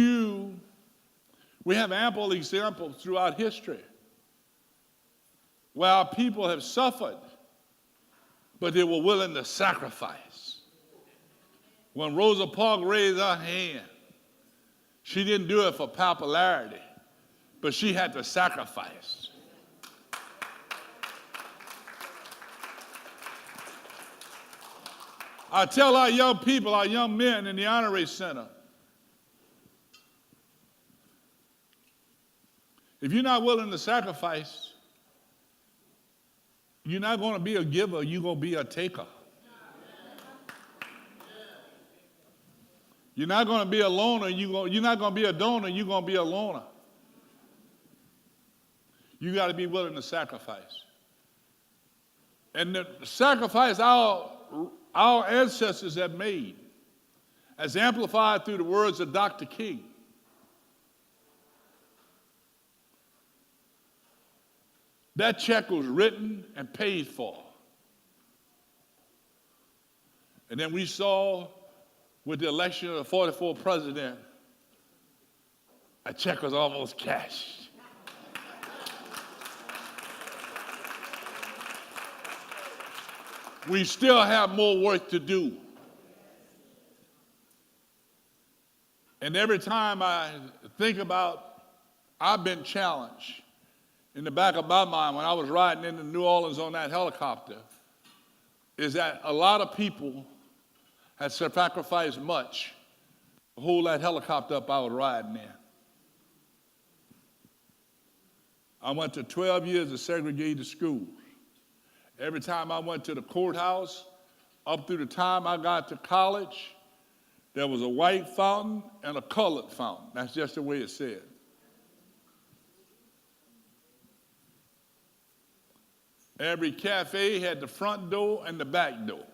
we have ample examples throughout history where our people have suffered, but they were willing to sacrifice. When Rosa Parks raised her hand, she didn't do it for popularity, but she had to sacrifice. I tell our young people, our young men in the Honorary Center, if you're not willing to sacrifice, you're not going to be a giver, you're going to be a taker. You're not going to be a loner, you're not going to be a donor, you're going to be a loner. You got to be willing to sacrifice. And the sacrifice our ancestors have made, as amplified through the words of Dr. King, that check was written and paid for. And then we saw with the election of the 44th president, a check was almost cashed. We still have more work to do. And every time I think about, I've been challenged. In the back of my mind, when I was riding into New Orleans on that helicopter, is that a lot of people had sacrificed much to hold that helicopter up I was riding in. I went to 12 years of segregated schools. Every time I went to the courthouse, up through the time I got to college, there was a white fountain and a colored fountain. That's just the way it said. Every cafe had the front door and the back door.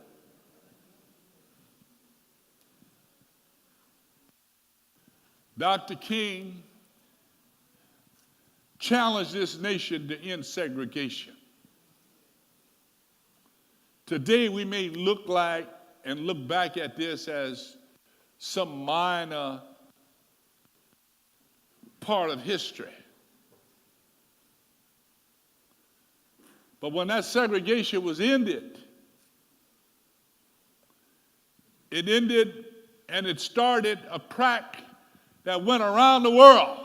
Dr. King challenged this nation to end segregation. Today, we may look like and look back at this as some minor part of history. But when that segregation was ended, it ended and it started a crack that went around the world.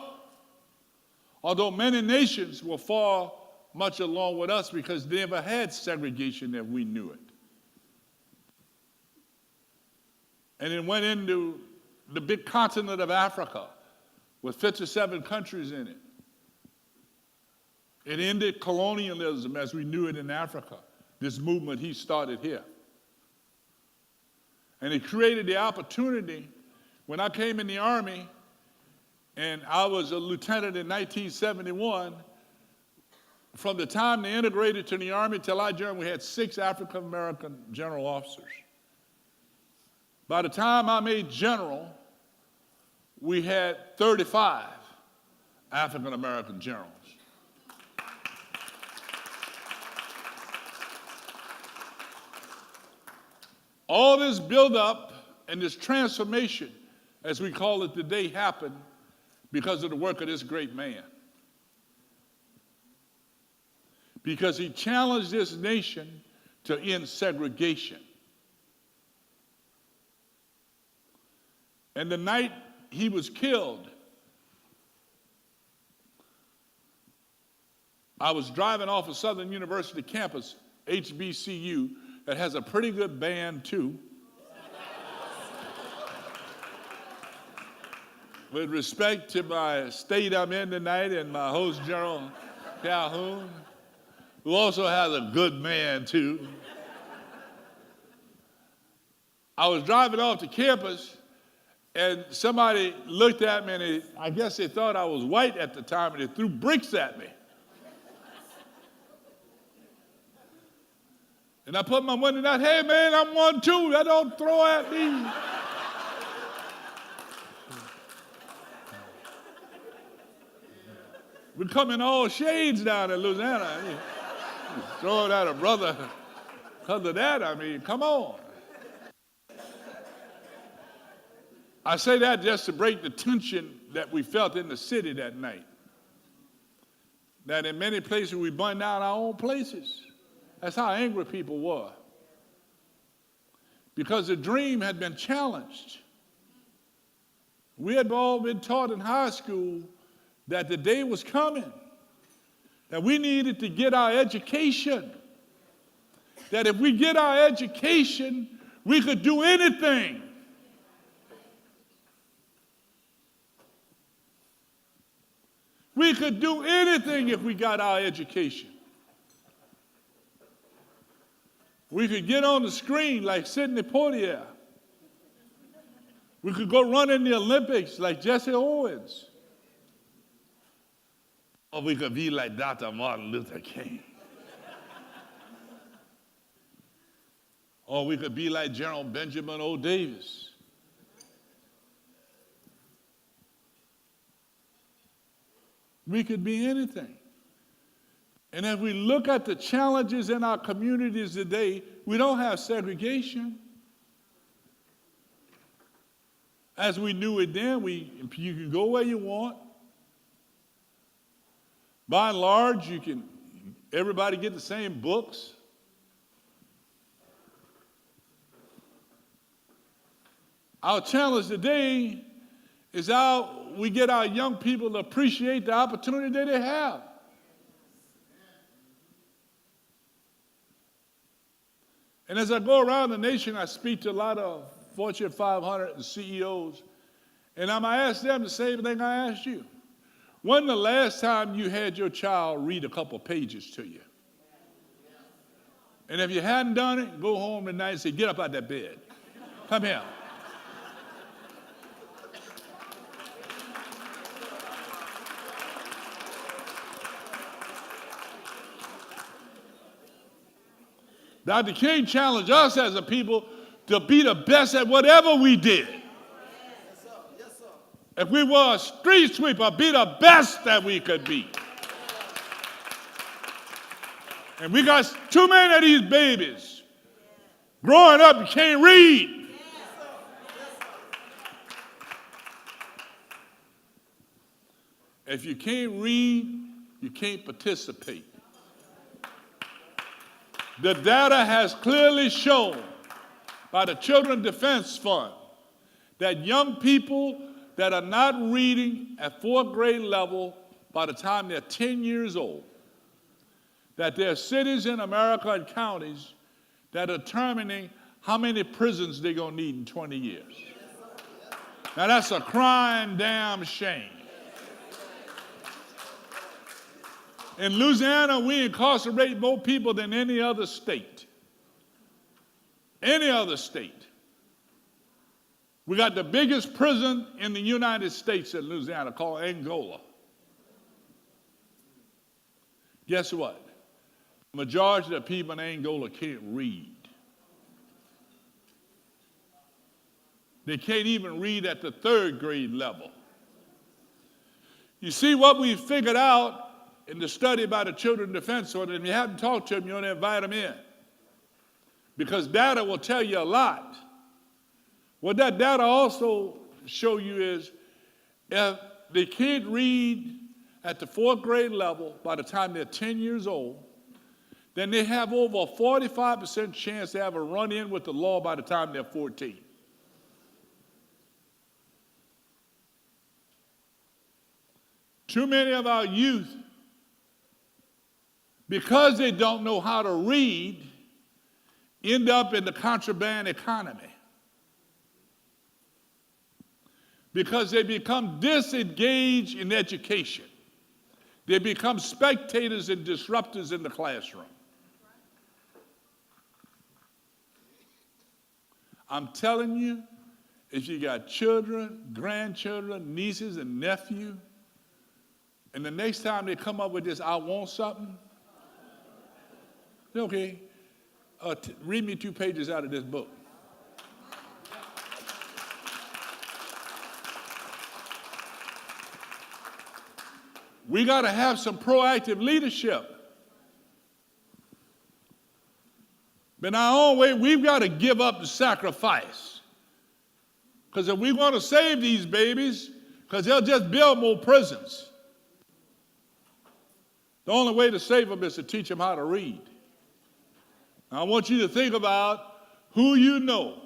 Although many nations were far much along with us because they never had segregation that we knew it. And it went into the big continent of Africa with 57 countries in it. It ended colonialism as we knew it in Africa, this movement he started here. And it created the opportunity. When I came in the Army, and I was a lieutenant in 1971, from the time they integrated to the Army till I joined, we had 6 African-American general officers. By the time I made general, we had 35 African-American generals. All this buildup and this transformation, as we call it today, happened because of the work of this great man. because he challenged this nation to end segregation. And the night he was killed, I was driving off of Southern University campus, HBCU, that has a pretty good band too. With respect to my state I'm in tonight and my host, General Calhoun, who also has a good man too. I was driving off the campus and somebody looked at me and I guess they thought I was white at the time and they threw bricks at me. And I put my window down, hey man, I'm one too, that don't throw at me. We come in all shades down in Louisiana. Throwing at a brother because of that, I mean, come on. I say that just to break the tension that we felt in the city that night. That in many places we burned down our own places. That's how angry people were. Because the dream had been challenged. We had all been taught in high school that the day was coming, that we needed to get our education, that if we get our education, we could do anything. We could do anything if we got our education. We could get on the screen like Sidney Poitier. We could go run in the Olympics like Jesse Owens. Or we could be like Dr. Martin Luther King. Or we could be like General Benjamin O. Davis. We could be anything. And if we look at the challenges in our communities today, we don't have segregation. As we knew it then, you can go where you want. By and large, everybody get the same books. Our challenge today is how we get our young people to appreciate the opportunity that they have. And as I go around the nation, I speak to a lot of Fortune 500 and CEOs, and I'm going to ask them the same thing I asked you. When the last time you had your child read a couple pages to you? And if you hadn't done it, go home tonight and say, get up out of that bed. Come here. Dr. King challenged us as a people to be the best at whatever we did. If we were a street sweeper, be the best that we could be. And we got too many of these babies growing up and can't read. If you can't read, you can't participate. The data has clearly shown by the Children's Defense Fund that young people that are not reading at fourth grade level by the time they're 10 years old, that there are cities in America and counties that are determining how many prisons they're going to need in 20 years. Now that's a crying damn shame. In Louisiana, we incarcerate more people than any other state. Any other state. We got the biggest prison in the United States in Louisiana called Angola. Guess what? The majority of the people in Angola can't read. They can't even read at the third grade level. You see what we figured out in the study by the Children's Defense Fund, and if you haven't talked to them, you want to invite them in. Because data will tell you a lot. What that data also show you is if they can't read at the fourth grade level by the time they're 10 years old, then they have over a 45% chance to have a run-in with the law by the time they're 14. Too many of our youth, because they don't know how to read, end up in the contraband economy. Because they become disengaged in education. They become spectators and disruptors in the classroom. I'm telling you, if you got children, grandchildren, nieces, and nephews, and the next time they come up with this, I want something, okay, read me 2 pages out of this book. We got to have some proactive leadership. But in our own way, we've got to give up the sacrifice. Because if we want to save these babies, because they'll just build more prisons. The only way to save them is to teach them how to read. Now, I want you to think about who you know.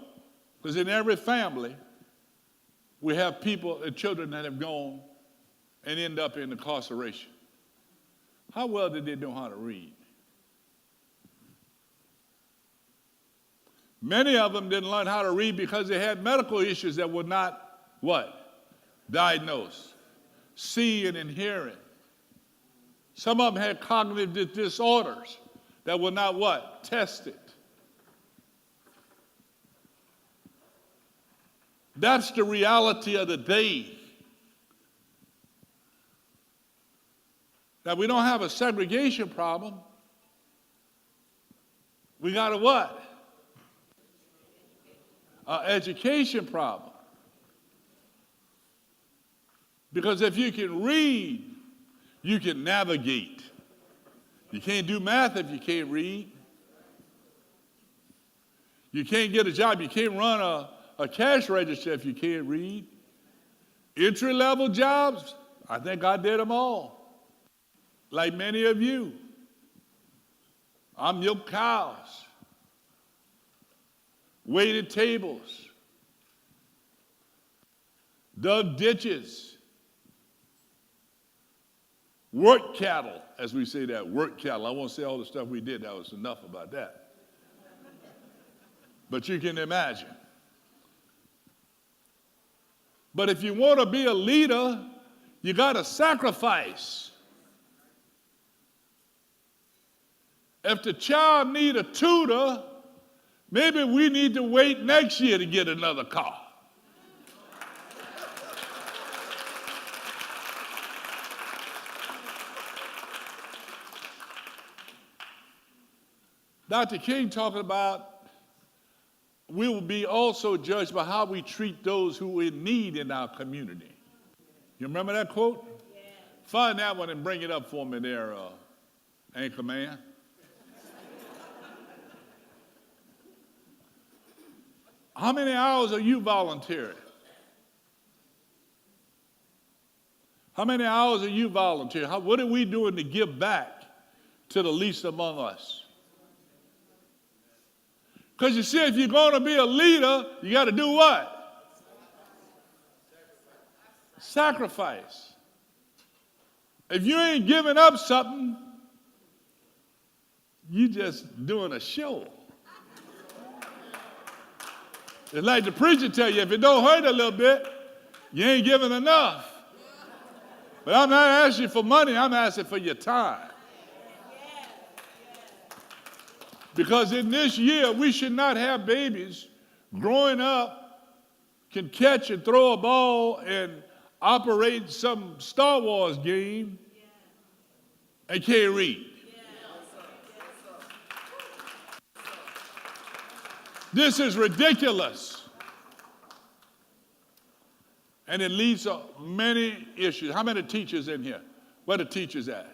Because in every family, we have people and children that have gone and end up in incarceration. How well did they know how to read? Many of them didn't learn how to read because they had medical issues that were not, what? Diagnosed. Seeing and hearing. Some of them had cognitive disorders that were not what? Tested. That's the reality of the day. That we don't have a segregation problem. We got a what? An education problem. Because if you can read, you can navigate. You can't do math if you can't read. You can't get a job. You can't run a cash register if you can't read. Entry-level jobs, I think I did them all. Like many of you. I milked cows, waited tables, dug ditches, worked cattle, as we say that, worked cattle. I won't say all the stuff we did, that was enough about that. But you can imagine. But if you want to be a leader, you got to sacrifice. If the child need a tutor, maybe we need to wait next year to get another car. Dr. King talking about we will be also judged by how we treat those who are in need in our community. You remember that quote? Yeah. Find that one and bring it up for me there, anchor man. How many hours are you volunteering? How many hours are you volunteering? What are we doing to give back to the least among us? Because you see, if you're going to be a leader, you got to do what? Sacrifice. If you ain't giving up something, you just doing a show. It's like the preacher tell you, if it don't hurt a little bit, you ain't giving enough. But I'm not asking for money, I'm asking for your time. Because in this year, we should not have babies growing up can catch and throw a ball and operate some Star Wars game and can't read. This is ridiculous. And it leads to many issues. How many teachers in here? Where the teachers at?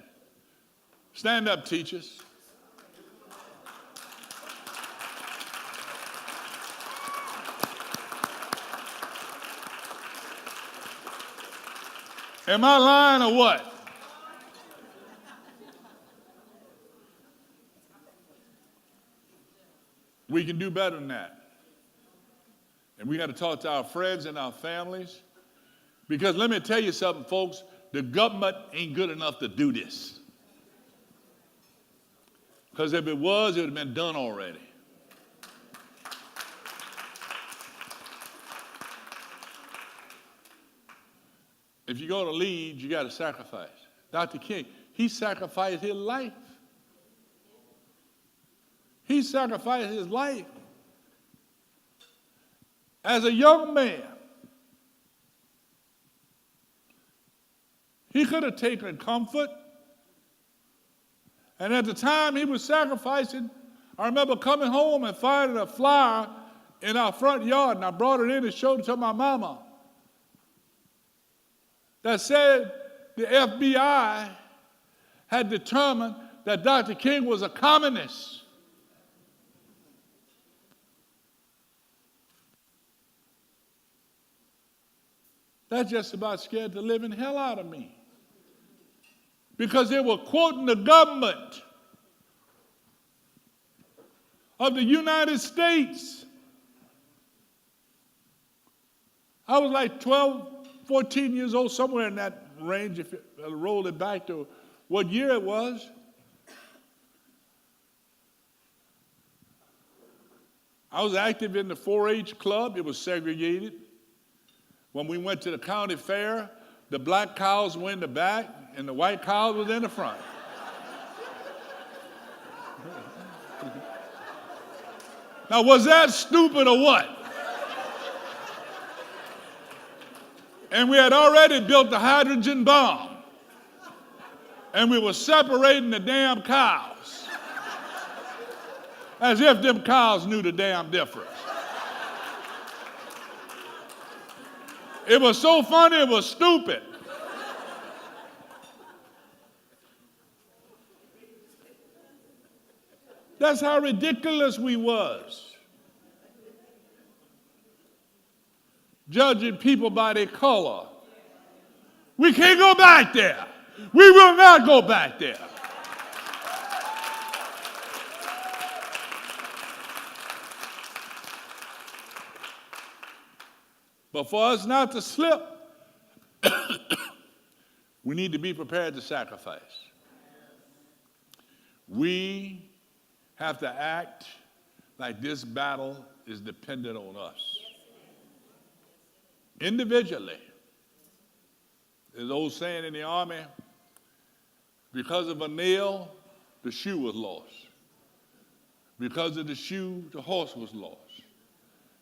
Stand up, teachers. Am I lying or what? We can do better than that. And we got to talk to our friends and our families. Because let me tell you something, folks, the government ain't good enough to do this. Because if it was, it would have been done already. If you go to lead, you got to sacrifice. Dr. King, he sacrificed his life. He sacrificed his life. As a young man, he could have taken comfort. And at the time he was sacrificing, I remember coming home and finding a flyer in our front yard, and I brought it in and showed it to my mama, that said the FBI had determined that Dr. King was a communist. That just about scared the living hell out of me. Because they were quoting the government of the United States. I was like 12, 14 years old, somewhere in that range, if you roll it back to what year it was. I was active in the 4-H club. It was segregated. When we went to the county fair, the black cows were in the back and the white cows was in the front. Now, was that stupid or what? And we had already built the hydrogen bomb. And we were separating the damn cows. As if them cows knew the damn difference. It was so funny, it was stupid. That's how ridiculous we was. Judging people by their color. We can't go back there. We will not go back there. But for us not to slip, we need to be prepared to sacrifice. We have to act like this battle is dependent on us. Individually. There's an old saying in the army, because of a nail, the shoe was lost. Because of the shoe, the horse was lost.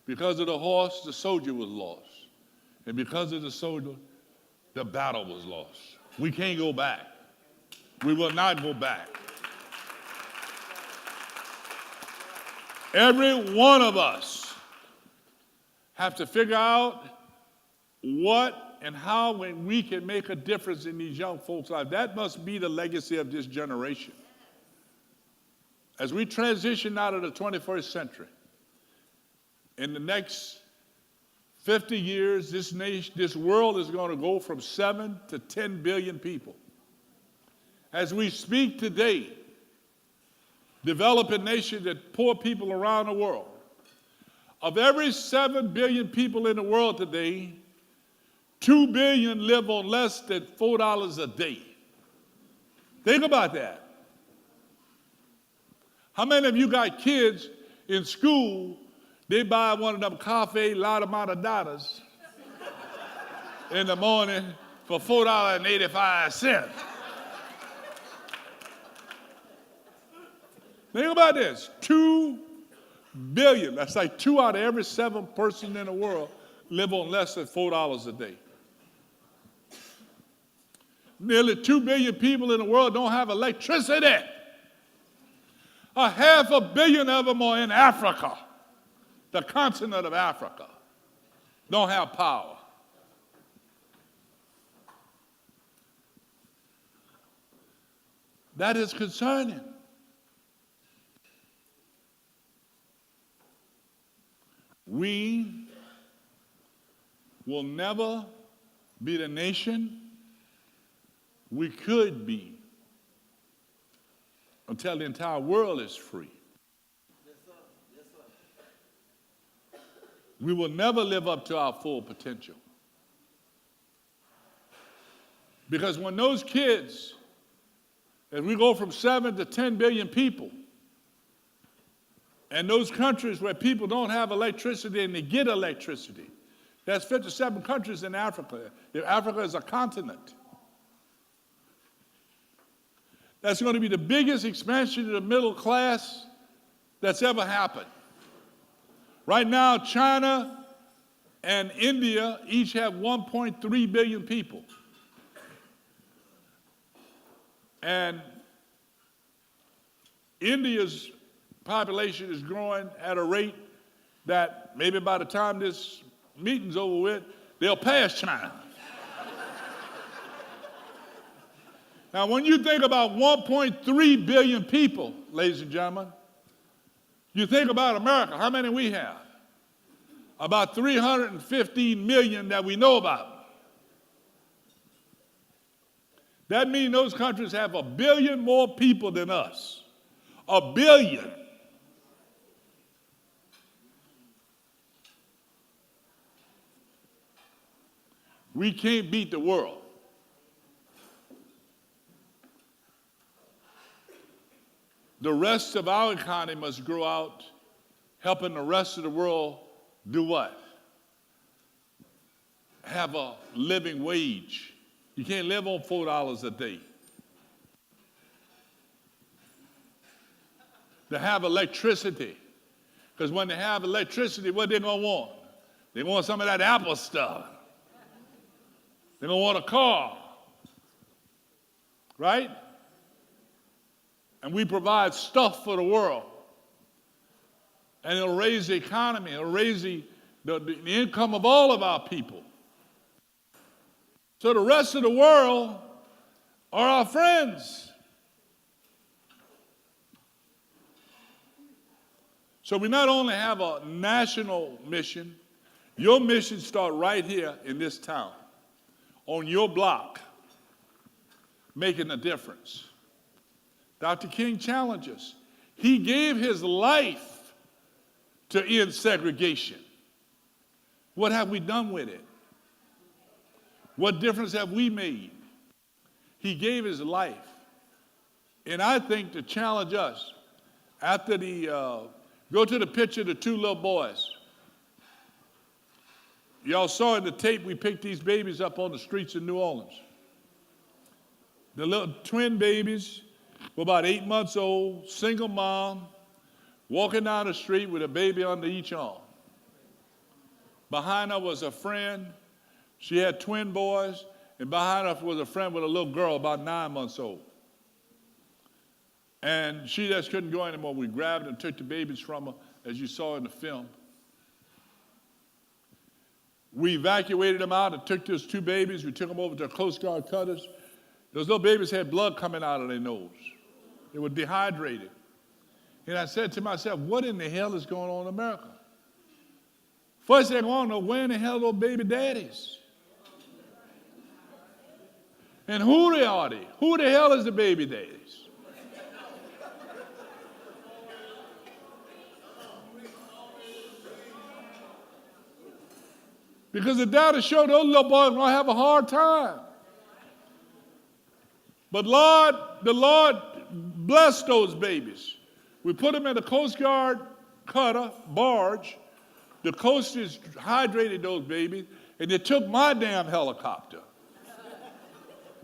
Because of the horse, the soldier was lost. And because of the soldier, the battle was lost. We can't go back. We will not go back. Every one of us have to figure out what and how when we can make a difference in these young folks' lives. That must be the legacy of this generation. As we transition out of the 21st century, in the next 50 years, this world is going to go from 7 to 10 billion people. As we speak today, developing nations and poor people around the world, of every 7 billion people in the world today, 2 billion live on less than $4 a day. Think about that. How many of you got kids in school? They buy one of them coffee lot amount of dollars in the morning for $4.85. Think about this, 2 billion, that's like 2 out of every 7 person in the world live on less than $4 a day. Nearly 2 billion people in the world don't have electricity. 500 million of them are in Africa. The continent of Africa don't have power. That is concerning. We will never be the nation we could be until the entire world is free. we will never live up to our full potential. Because when those kids, as we go from 7 to 10 billion people, and those countries where people don't have electricity and they get electricity, that's 57 countries in Africa. If Africa is a continent. That's going to be the biggest expansion of the middle class that's ever happened. Right now, China and India each have 1.3 billion people. And India's population is growing at a rate that maybe by the time this meeting's over with, they'll pass China. Now, when you think about 1.3 billion people, ladies and gentlemen, you think about America, how many we have? About 315 million that we know about. That means those countries have 1 billion more people than us. 1 billion. We can't beat the world. The rest of our economy must grow out, helping the rest of the world do what? Have a living wage. You can't live on $4 a day. To have electricity. Because when they have electricity, what they're going to want? They want some of that Apple stuff. They're going to want a car. Right? And we provide stuff for the world. And it'll raise the economy. It'll raise the income of all of our people. So the rest of the world are our friends. So we not only have a national mission, your mission starts right here in this town, on your block, making a difference. Dr. King challenges. He gave his life to end segregation. What have we done with it? What difference have we made? He gave his life. And I think to challenge us, after go to the picture of the two little boys. Y'all saw in the tape we picked these babies up on the streets of New Orleans. The little twin babies were about 8 months old, single mom, walking down the street with a baby under each arm. Behind her was a friend. She had twin boys, and behind her was a friend with a little girl about 9 months old. And she just couldn't go anymore. We grabbed and took the babies from her, as you saw in the film. We evacuated them out and took those two babies. We took them over to the Coast Guard cutters. Those little babies had blood coming out of their nose. They were dehydrated. And I said to myself, what in the hell is going on in America? First thing I want to know, where in the hell are those baby daddies? And who are they? Who the hell is the baby daddies? Because the data show those little boys are going to have a hard time. But the Lord blessed those babies. We put them in the Coast Guard cutter, barge. The coasters hydrated those babies, and they took my damn helicopter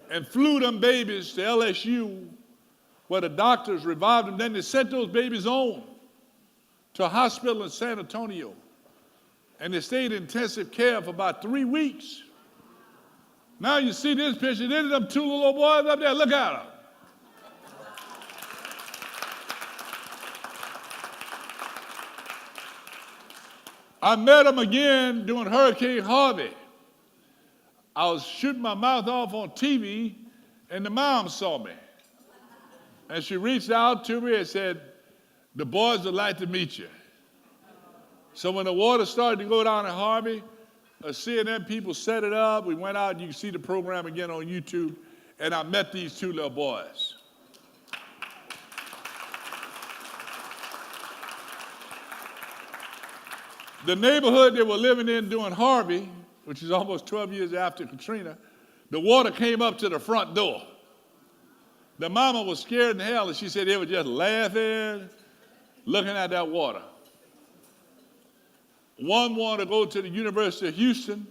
and flew them babies to LSU, where the doctors revived them. Then they sent those babies on to a hospital in San Antonio. And they stayed in intensive care for about 3 weeks. Now you see this picture. There's them two little boys up there. Look at them. I met them again during Hurricane Harvey. I was shooting my mouth off on TV, and the mom saw me. And she reached out to me and said, the boys would like to meet you. So when the water started to go down in Harvey, CNN people set it up. We went out, and you can see the program again on YouTube, and I met these two little boys. The neighborhood they were living in during Harvey, which is almost 12 years after Katrina, the water came up to the front door. The mama was scared in hell, and she said they were just laughing, looking at that water. One wanted to go to the University of Houston,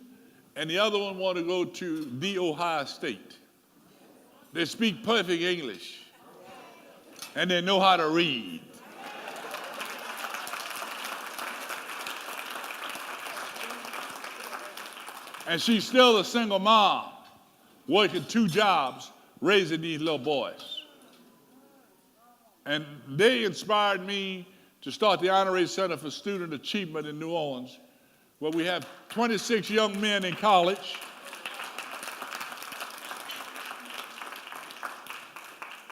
and the other one wanted to go to the Ohio State. They speak perfect English, and they know how to read. And she's still a single mom, working 2 jobs, raising these little boys. And they inspired me to start the Honorary Center for Student Achievement in New Orleans, where we have 26 young men in college.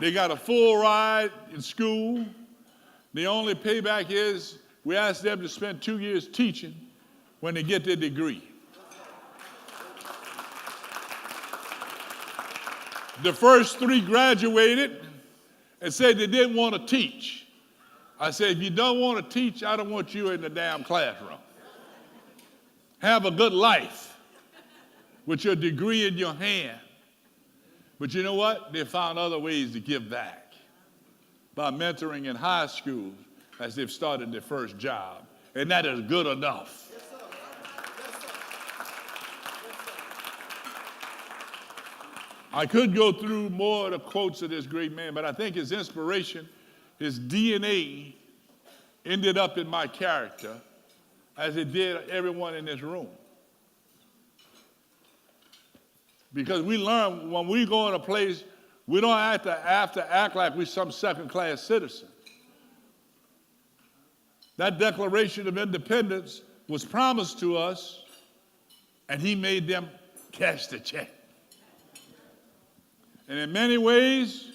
They got a full ride in school. The only payback is we ask them to spend 2 years teaching when they get their degree. The first 3 graduated and said they didn't want to teach. I said, if you don't want to teach, I don't want you in the damn classroom. Have a good life with your degree in your hand. But you know what? They found other ways to give back by mentoring in high school as they've started their first job. And that is good enough. I could go through more of the quotes of this great man, but I think his inspiration, his DNA, ended up in my character as it did everyone in this room. Because we learn when we go in a place, we don't have to act like we're some second-class citizen. That Declaration of Independence was promised to us, and he made them cash the check. And in many ways,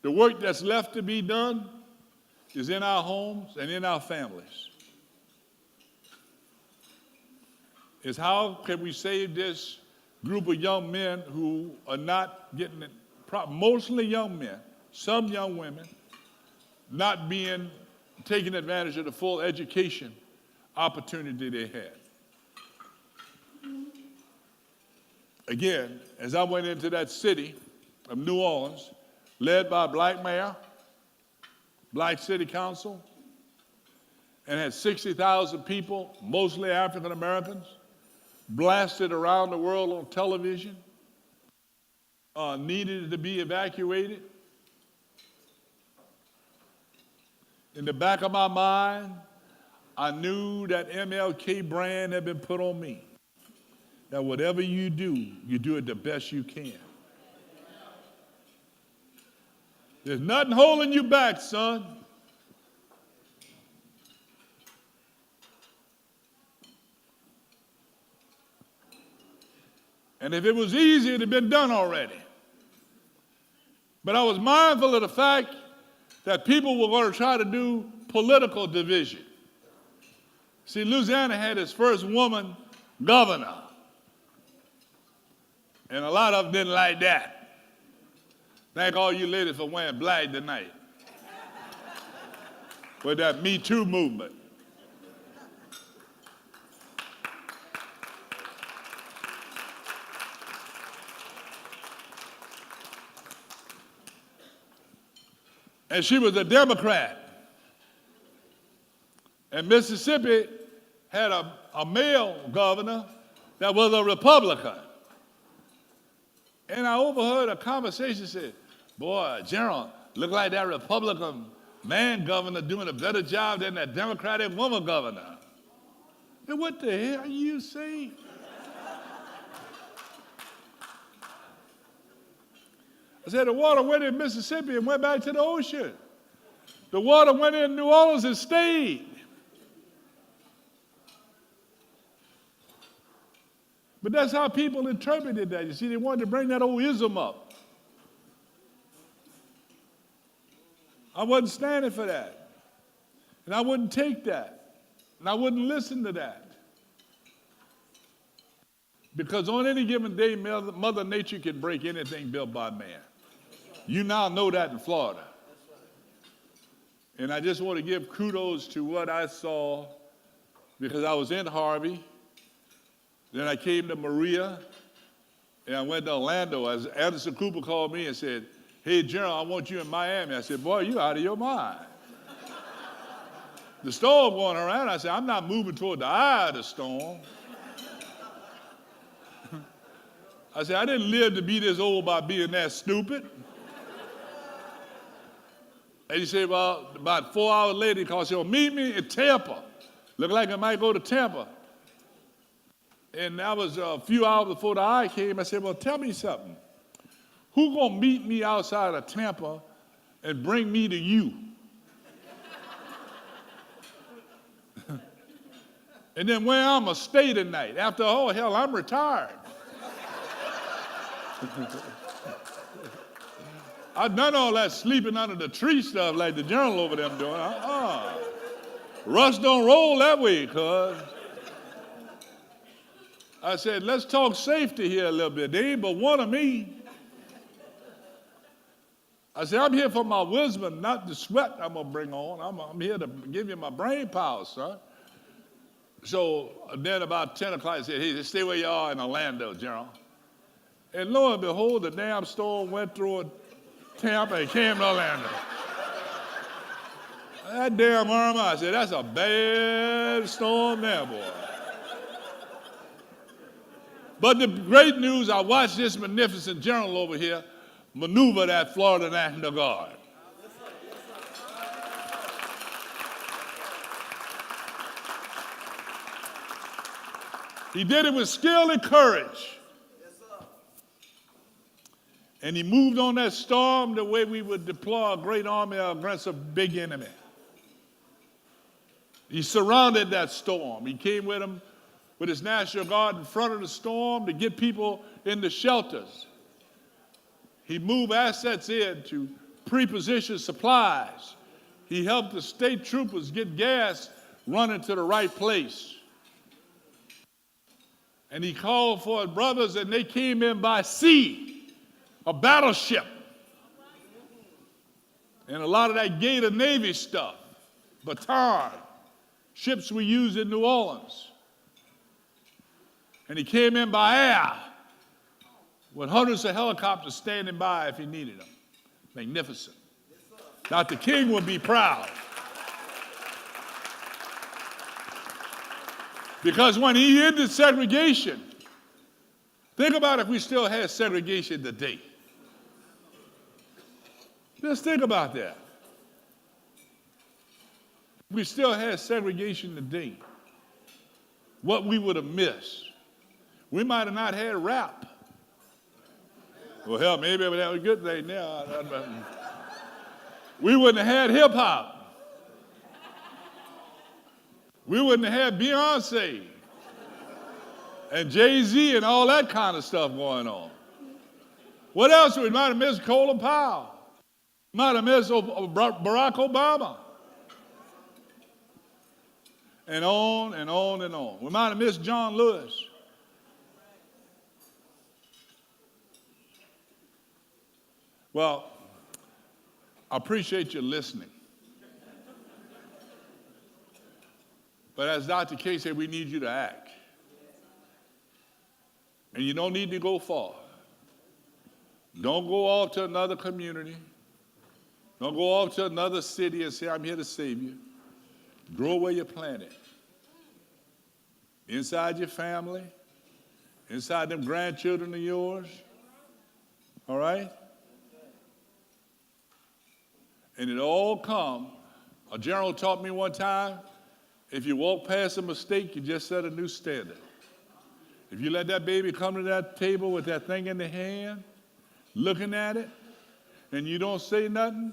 the work that's left to be done is in our homes and in our families. Is how can we save this group of young men who are not getting it, mostly young men, some young women, not being taking advantage of the full education opportunity they had. Again, as I went into that city of New Orleans, led by a black mayor, black city council, and had 60,000 people, mostly African Americans, blasted around the world on television, needed to be evacuated. In the back of my mind, I knew that MLK brand had been put on me. That whatever you do it the best you can. There's nothing holding you back, son. And if it was easy, it'd have been done already. But I was mindful of the fact that people were going to try to do political division. See, Louisiana had its first woman governor. And a lot of them didn't like that. Thank all you ladies for wearing black tonight. With that Me Too movement. And she was a Democrat. And Mississippi had a male governor that was a Republican. And I overheard a conversation said, boy, General, look like that Republican man governor doing a better job than that Democratic woman governor. And what the hell are you saying? I said, the water went in Mississippi and went back to the ocean. The water went in New Orleans and stayed. But that's how people interpreted that. You see, they wanted to bring that old ism up. I wasn't standing for that. And I wouldn't take that. And I wouldn't listen to that. Because on any given day, Mother Nature can break anything built by man. You now know that in Florida. And I just want to give kudos to what I saw because I was in Harvey. Then I came to Maria, and I went to Orlando. As Anderson Cooper called me and said, "Hey, General, I want you in Miami." I said, "Boy, you out of your mind." The storm going around. I said, "I'm not moving toward the eye of the storm." I said, "I didn't live to be this old by being that stupid." And he said, well, about 4 hours later, he called, said, "Meet me in Tampa." Looked like I might go to Tampa. And that was a few hours before the eye came. I said, "Well, tell me something. Who gonna meet me outside of Tampa and bring me to you?" And then where I'm gonna stay tonight? After all, hell, I'm retired. I've done all that sleeping under the tree stuff like the General over them doing. Rush don't roll that way, cuz. I said, let's talk safety here a little bit. They ain't but one of me. I said, I'm here for my wisdom, not the sweat I'm going to bring on. I'm here to give you my brain power, son. So then about 10 o'clock, I said, "Hey, just stay where you are in Orlando, General." And lo and behold, the damn storm went through Tampa and came to Orlando. That damn Irma, I said, that's a bad storm there, boy. But the great news, I watched this magnificent general over here maneuver that Florida National Guard. He did it with skill and courage. And he moved on that storm the way we would deploy a great army against a big enemy. He surrounded that storm. He came with him with his National Guard in front of the storm to get people into shelters. He moved assets in to pre-position supplies. He helped the state troopers get gas running to the right place. And he called for his brothers, and they came in by sea, a battleship. And a lot of that Gator Navy stuff, baton, ships we use in New Orleans. And he came in by air with hundreds of helicopters standing by if he needed them. Magnificent. Dr. King would be proud. Because when he ended segregation, think about if we still had segregation today. Just think about that. If we still had segregation today, what we would have missed. We might have not had rap. Well, hell, maybe that was a good thing now. We wouldn't have had hip hop. We wouldn't have had Beyonce and Jay-Z and all that kind of stuff going on. What else? We might have missed Colin Powell. Might have missed Barack Obama. And on and on and on. We might have missed John Lewis. Well, I appreciate you listening. But as Dr. K said, we need you to act. And you don't need to go far. Don't go off to another community. Don't go off to another city and say, I'm here to save you. Grow where you're planted. Inside your family, inside them grandchildren of yours. All right? And it all come. A general taught me one time, if you walk past a mistake, you just set a new standard. If you let that baby come to that table with that thing in the hand, looking at it, and you don't say nothing,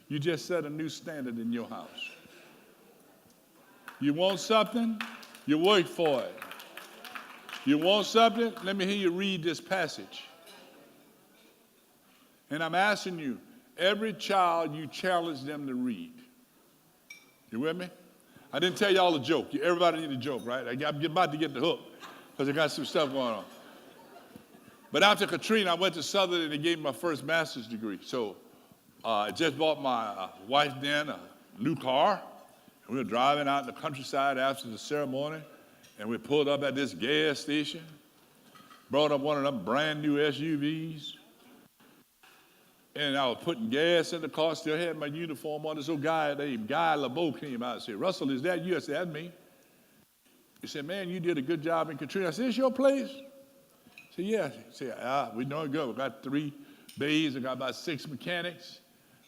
you just set a new standard in your house. You want something, you work for it. You want something, let me hear you read this passage. And I'm asking you, every child you challenge them to read. You with me? I didn't tell y'all a joke. Everybody need a joke, right? I'm about to get the hook because I got some stuff going on. But after Katrina, I went to Southern and they gave me my first master's degree. So I just bought my wife then a new car. And we were driving out in the countryside after the ceremony, and we pulled up at this gas station, brought up one of them brand new SUVs, and I was putting gas in the car, still had my uniform on. This old guy named Guy LeBeau came out and said, "Russell, is that you?" I said, "That's me." He said, "Man, you did a good job in Katrina." I said, "It's your place?" I said, "Yeah." He said, "We're doing good. We got 3 bays. We got about 6 mechanics.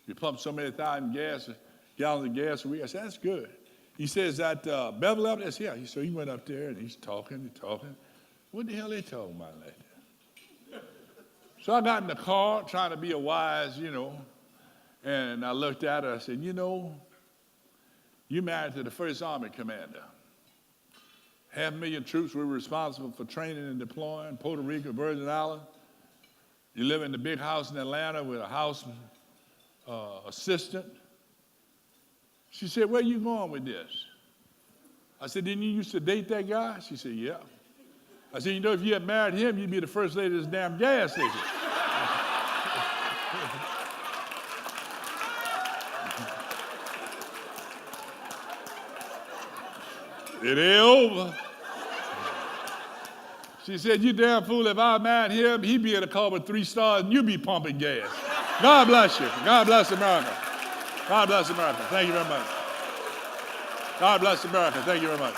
We pumped so many thousand gallons of gas a week." I said, "That's good." He says, "That Beverly up there?" I said, "Yeah." So he went up there and he's talking. What the hell they talking about like that? So I got in the car trying to be a wise, and I looked at her. I said, "You married to the first Army commander. 500,000 troops were responsible for training and deploying Puerto Rico, Virgin Islands. You live in the big house in Atlanta with a house assistant." She said, "Where you going with this?" I said, "Didn't you used to date that guy?" She said, "Yeah." I said, "If you had married him, you'd be the first lady of this damn gas station." It ain't over. She said, "You damn fool, if I married him, he'd be in a car with 3 stars and you'd be pumping gas." God bless you. God bless America. God bless America. Thank you very much. God bless America. Thank you very much.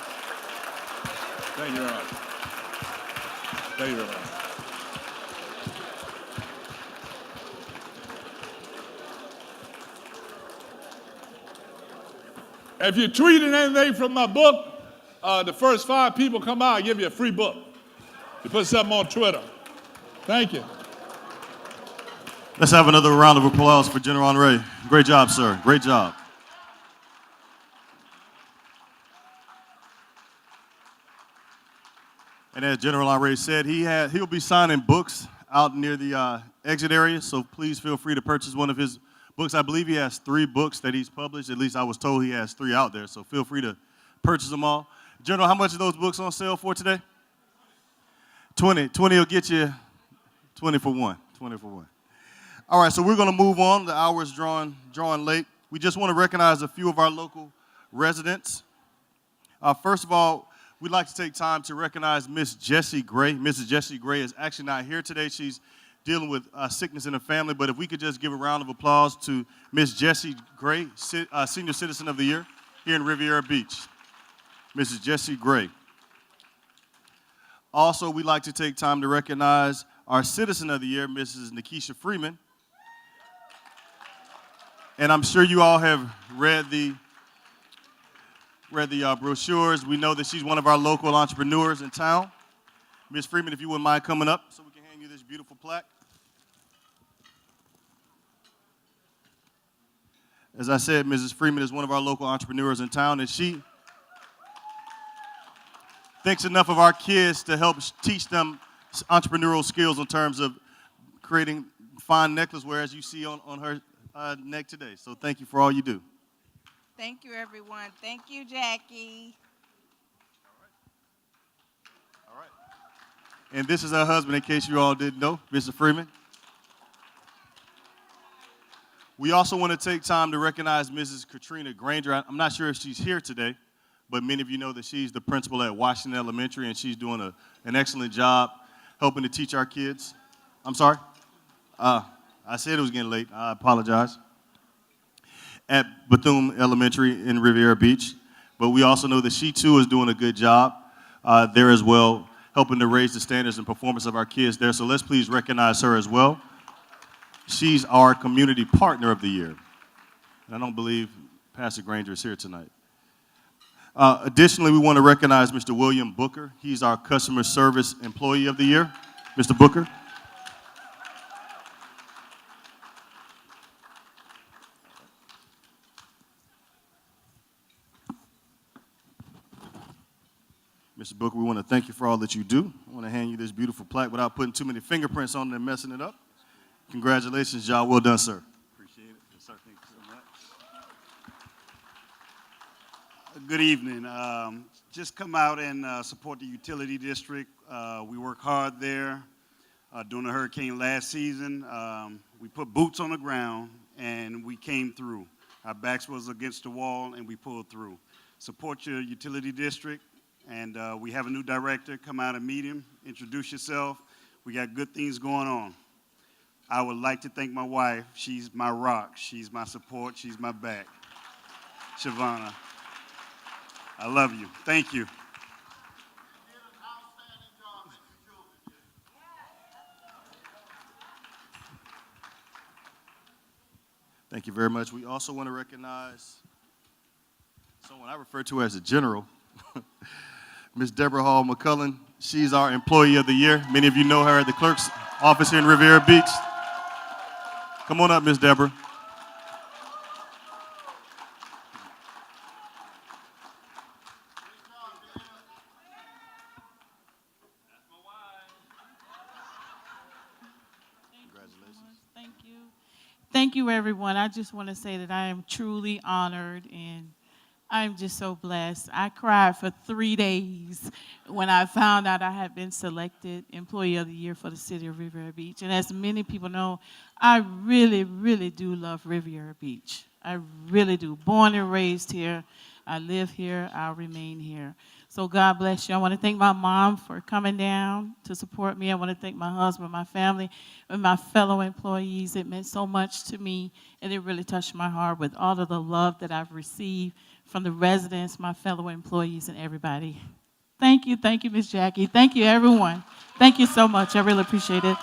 Thank you very much. Thank you very much. If you're tweeting anything from my book, the first 5 people come out, I'll give you a free book. You put something on Twitter. Thank you. Let's have another round of applause for General Honore. Great job, sir. Great job. And as General Honore said, he'll be signing books out near the exit area, so please feel free to purchase one of his books. I believe he has 3 books that he's published. At least I was told he has 3 out there, so feel free to purchase them all. General, how much are those books on sale for today? 20. 20 will get you 20 for 1. 20 for 1. All right, so we're going to move on. The hour is drawing late. We just want to recognize a few of our local residents. First of all, we'd like to take time to recognize Miss Jessie Gray. Mrs. Jessie Gray is actually not here today. She's dealing with sickness in her family, but if we could just give a round of applause to Miss Jessie Gray, Senior Citizen of the Year here in Riviera Beach. Mrs. Jessie Gray. Also, we'd like to take time to recognize our Citizen of the Year, Mrs. Nikisha Freeman. And I'm sure you all have read the brochures. We know that she's one of our local entrepreneurs in town. Ms. Freeman, if you wouldn't mind coming up so we can hand you this beautiful plaque. As I said, Mrs. Freeman is one of our local entrepreneurs in town, and she thinks enough of our kids to help teach them entrepreneurial skills in terms of creating fine necklace wear, as you see on her neck today. So thank you for all you do. Thank you, everyone. Thank you, Jackie. All right. And this is her husband, in case you all didn't know, Mr. Freeman. We also want to take time to recognize Mrs. Katrina Granger. I'm not sure if she's here today, but many of you know that she's the principal at Washington Elementary, and she's doing an excellent job helping to teach our kids. I'm sorry? I said it was getting late. I apologize. At Bethune Elementary in Riviera Beach. But we also know that she, too, is doing a good job there as well, helping to raise the standards and performance of our kids there. So let's please recognize her as well. She's our Community Partner of the Year. And I don't believe Pastor Granger is here tonight. Additionally, we want to recognize Mr. William Booker. He's our Customer Service Employee of the Year. Mr. Booker. Mr. Booker, we want to thank you for all that you do. I want to hand you this beautiful plaque without putting too many fingerprints on it and messing it up. Congratulations, y'all. Well done, sir. Appreciate it. Yes, sir. Thank you so much. Good evening. Just come out and support the utility district. We work hard there. During the hurricane last season, we put boots on the ground and we came through. Our backs was against the wall, and we pulled through. Support your utility district, and we have a new director. Come out and meet him, introduce yourself. We got good things going on. I would like to thank my wife. She's my rock. She's my support. She's my back. Shavonna, I love you. Thank you. Thank you very much. We also want to recognize someone I refer to as a general, Ms. Deborah Hall McCullen. She's our Employee of the Year. Many of you know her at the clerk's office here in Riviera Beach. Come on up, Ms. Deborah. Thank you. Thank you, everyone. I just want to say that I am truly honored and I'm just so blessed. I cried for 3 days when I found out I had been selected Employee of the Year for the city of Riviera Beach. And as many people know, I really, really do love Riviera Beach. I really do. Born and raised here. I live here. I'll remain here. So God bless you. I want to thank my mom for coming down to support me. I want to thank my husband, my family, and my fellow employees. It meant so much to me, and it really touched my heart with all of the love that I've received from the residents, my fellow employees, and everybody. Thank you, Ms. Jackie. Thank you, everyone. Thank you so much. I really appreciate it.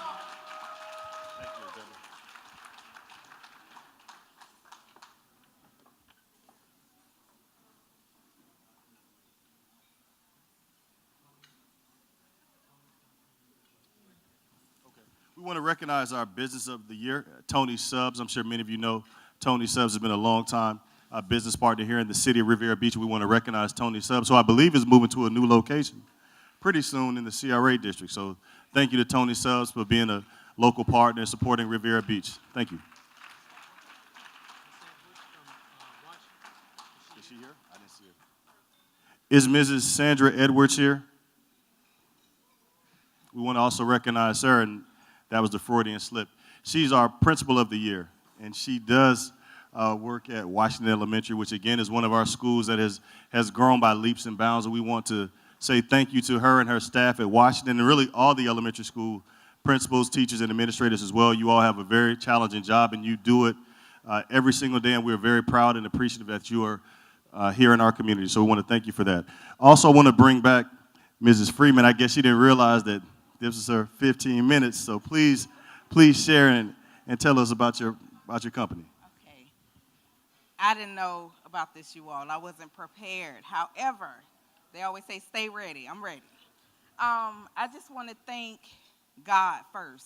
We want to recognize our Business of the Year, Tony Subs. I'm sure many of you know Tony Subs has been a long time business partner here in the city of Riviera Beach. We want to recognize Tony Subs, who I believe is moving to a new location pretty soon in the CRA district. So thank you to Tony Subs for being a local partner and supporting Riviera Beach. Thank you. Is she here? I didn't see her. Is Mrs. Sandra Edwards here? We want to also recognize her, and that was the Freudian slip. She's our Principal of the Year, and she does work at Washington Elementary, which again is one of our schools that has grown by leaps and bounds. And we want to say thank you to her and her staff at Washington, and really all the elementary school principals, teachers, and administrators as well. You all have a very challenging job, and you do it every single day, and we're very proud and appreciative that you are here in our community. So we want to thank you for that. Also, I want to bring back Mrs. Freeman. I guess she didn't realize that this is her 15 minutes, so please share and tell us about your company. Okay. I didn't know about this, you all. I wasn't prepared. However, they always say, stay ready. I'm ready. I just want to thank God first,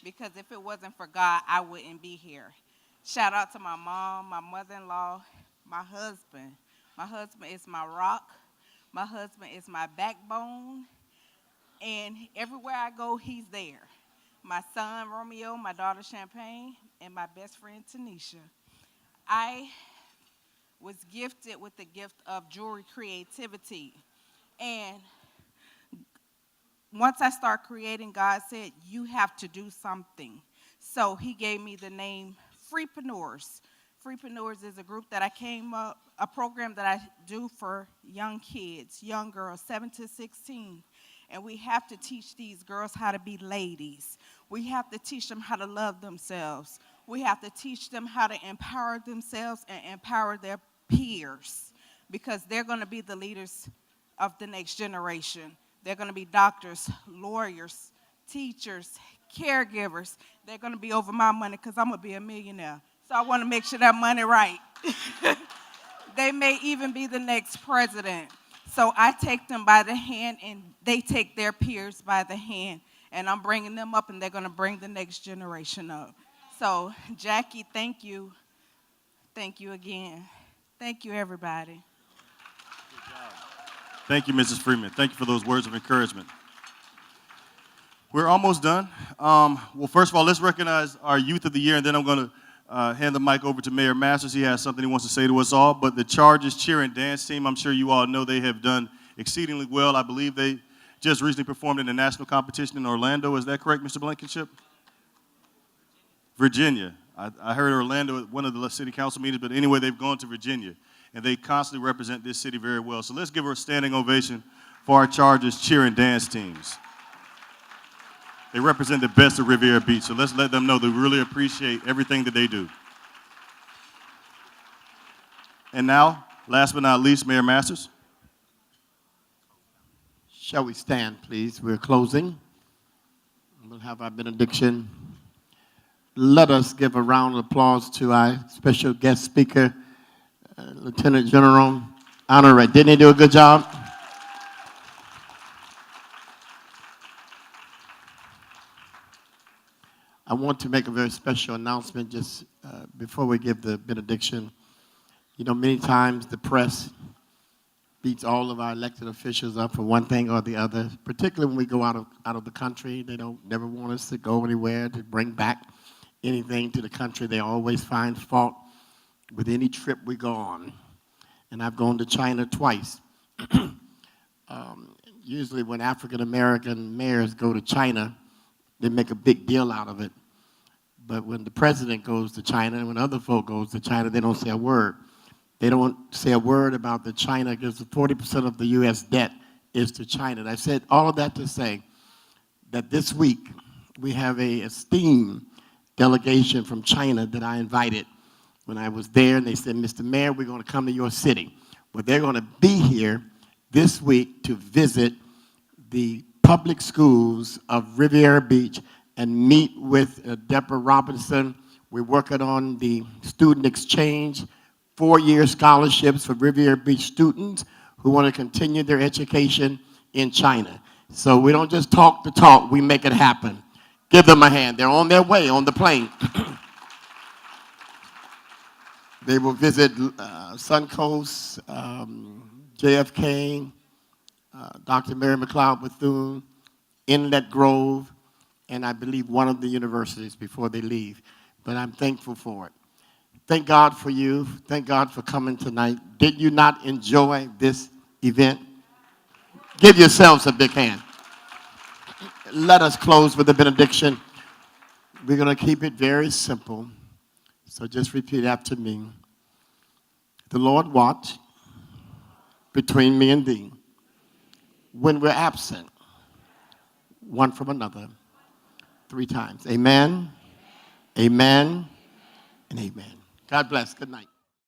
because if it wasn't for God, I wouldn't be here. Shout out to my mom, my mother-in-law, my husband. My husband is my rock. My husband is my backbone. And everywhere I go, he's there. My son, Romeo, my daughter, Champagne, and my best friend, Tanisha. I was gifted with the gift of jewelry creativity. And once I start creating, God said, you have to do something. So he gave me the name Freepreneurs. Freepreneurs is a group that I came up, a program that I do for young kids, young girls, 7 to 16. And we have to teach these girls how to be ladies. We have to teach them how to love themselves. We have to teach them how to empower themselves and empower their peers, because they're going to be the leaders of the next generation. They're going to be doctors, lawyers, teachers, caregivers. They're going to be over my money because I'm going to be a millionaire. So I want to make sure that money right. They may even be the next president. So I take them by the hand, and they take their peers by the hand, and I'm bringing them up, and they're going to bring the next generation up. So, Jackie, thank you. Thank you again. Thank you, everybody. Good job. Thank you, Mrs. Freeman. Thank you for those words of encouragement. We're almost done. Well, first of all, let's recognize our Youth of the Year, and then I'm going to hand the mic over to Mayor Masters. He has something he wants to say to us all. But the Chargers cheer and dance team, I'm sure you all know they have done exceedingly well. I believe they just recently performed in a national competition in Orlando. Is that correct, Mr. Blankenship? Virginia. I heard Orlando at one of the city council meetings, but anyway, they've gone to Virginia, and they constantly represent this city very well. So let's give her a standing ovation for our Chargers cheer and dance teams. They represent the best of Riviera Beach, so let's let them know that we really appreciate everything that they do. And now, last but not least, Mayor Masters. Shall we stand, please? We're closing. We'll have our benediction. Let us give a round of applause to our special guest speaker, Lieutenant General Honore. Didn't he do a good job? I want to make a very special announcement just before we give the benediction. You know, many times the press beats all of our elected officials up for one thing or the other, particularly when we go out of the country. They don't never want us to go anywhere, to bring back anything to the country. They always find fault with any trip we go on. And I've gone to China twice. Usually when African-American mayors go to China, they make a big deal out of it. But when the president goes to China and when other folk goes to China, they don't say a word. They don't say a word about the China because 40% of the U.S. debt is to China. And I said all of that to say that this week we have a esteemed delegation from China that I invited when I was there. And they said, Mr. Mayor, we're going to come to your city. Well, they're going to be here this week to visit the public schools of Riviera Beach and meet with Deborah Robinson. We're working on the student exchange, 4-year scholarships for Riviera Beach students who want to continue their education in China. So we don't just talk the talk, we make it happen. Give them a hand. They're on their way on the plane. They will visit Suncoast, JFK, Dr. Mary McLeod Bethune, Inlet Grove, and I believe one of the universities before they leave. But I'm thankful for it. Thank God for you. Thank God for coming tonight. Did you not enjoy this event? Give yourselves a big hand. Let us close with a benediction. We're going to keep it very simple. So just repeat after me. The Lord watch between me and thee when we're absent, one from another, 3 times. Amen, amen, and amen. God bless. Good night.